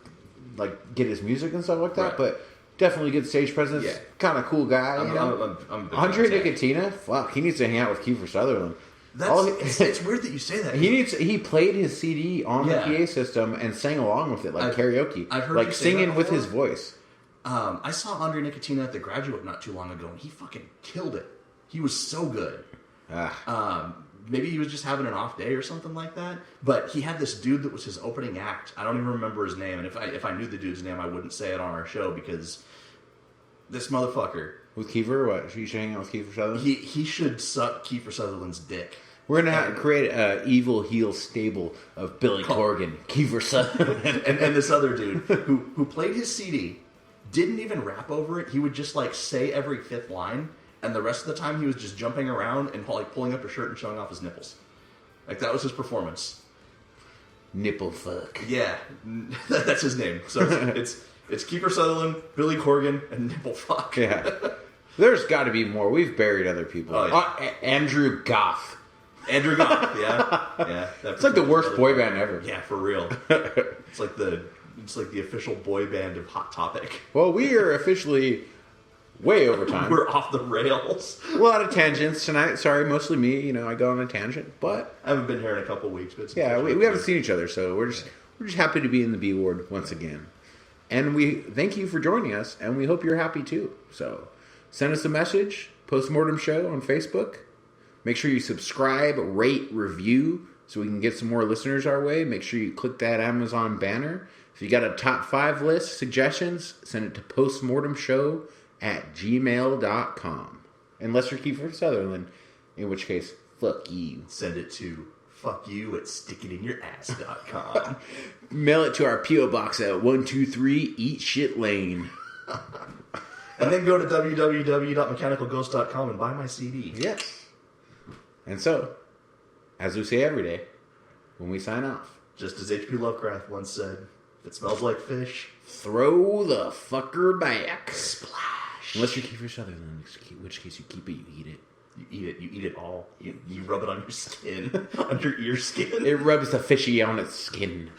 Speaker 3: like get his music and stuff like that,
Speaker 2: right.
Speaker 3: But definitely good stage presence. Yeah. Kind of cool guy.
Speaker 2: I'm
Speaker 3: Andre Nicotina, fuck, he needs to hang out with Kiefer Sutherland.
Speaker 2: It's weird that you say that.
Speaker 3: He played his CD on the PA system and sang along with it like karaoke.
Speaker 2: I've heard
Speaker 3: like
Speaker 2: you say
Speaker 3: singing
Speaker 2: that
Speaker 3: with his voice.
Speaker 2: I saw Andre Nicotina at the Graduate not too long ago, and he fucking killed it. He was so good. Maybe he was just having an off day or something like that. But he had this dude that was his opening act. I don't even remember his name, and if I knew the dude's name, I wouldn't say it on our show because this motherfucker.
Speaker 3: With Kiefer, what? He should hang out with Kiefer Sutherland?
Speaker 2: He should suck Kiefer Sutherland's dick.
Speaker 3: We're going to create an evil heel stable of Billy Corgan, Kiefer Sutherland.
Speaker 2: and this other dude who played his CD, didn't even rap over it. He would just like say every fifth line, and the rest of the time he was just jumping around and like pulling up his shirt and showing off his nipples. Like that was his performance.
Speaker 3: Nipple fuck.
Speaker 2: Yeah, that's his name. So it's Kiefer Sutherland, Billy Corgan, and Nipple Fuck.
Speaker 3: Yeah. There's got to be more. We've buried other people.
Speaker 2: Oh, yeah.
Speaker 3: Andrew Goff.
Speaker 2: Andrew Goff. Yeah.
Speaker 3: It's like the worst boy band ever.
Speaker 2: Yeah, for real. It's like the official boy band of Hot Topic.
Speaker 3: Well, we are officially way over time.
Speaker 2: We're off the rails.
Speaker 3: A lot of tangents tonight. Sorry, mostly me. You know, I go on a tangent, but
Speaker 2: I haven't been here in a couple weeks, but
Speaker 3: yeah, we haven't seen each other, so we're just happy to be in the B ward once again. And we thank you for joining us, and we hope you're happy too. So send us a message, Postmortem Show on Facebook. Make sure you subscribe, rate, review, so we can get some more listeners our way. Make sure you click that Amazon banner. If you got a top 5 list, suggestions, send it to postmortemshow@gmail.com. Unless you're Kiefer Sutherland, in which case, fuck you.
Speaker 2: Send it to fuckyou@stickitinyourass.com.
Speaker 3: Mail it to our P.O. Box at 123 Eat Shit Lane.
Speaker 2: And then go to www.mechanicalghost.com and buy my CD.
Speaker 3: Yes. And so, as we say every day, when we sign off,
Speaker 2: just as H.P. Lovecraft once said, if it smells like fish,
Speaker 3: throw the fucker back.
Speaker 2: Splash.
Speaker 3: Unless you're Kiefer Sutherland, in which case you keep it, you eat it.
Speaker 2: You eat it all. You rub it on your skin, on your ear skin.
Speaker 3: It rubs the fishy on its skin.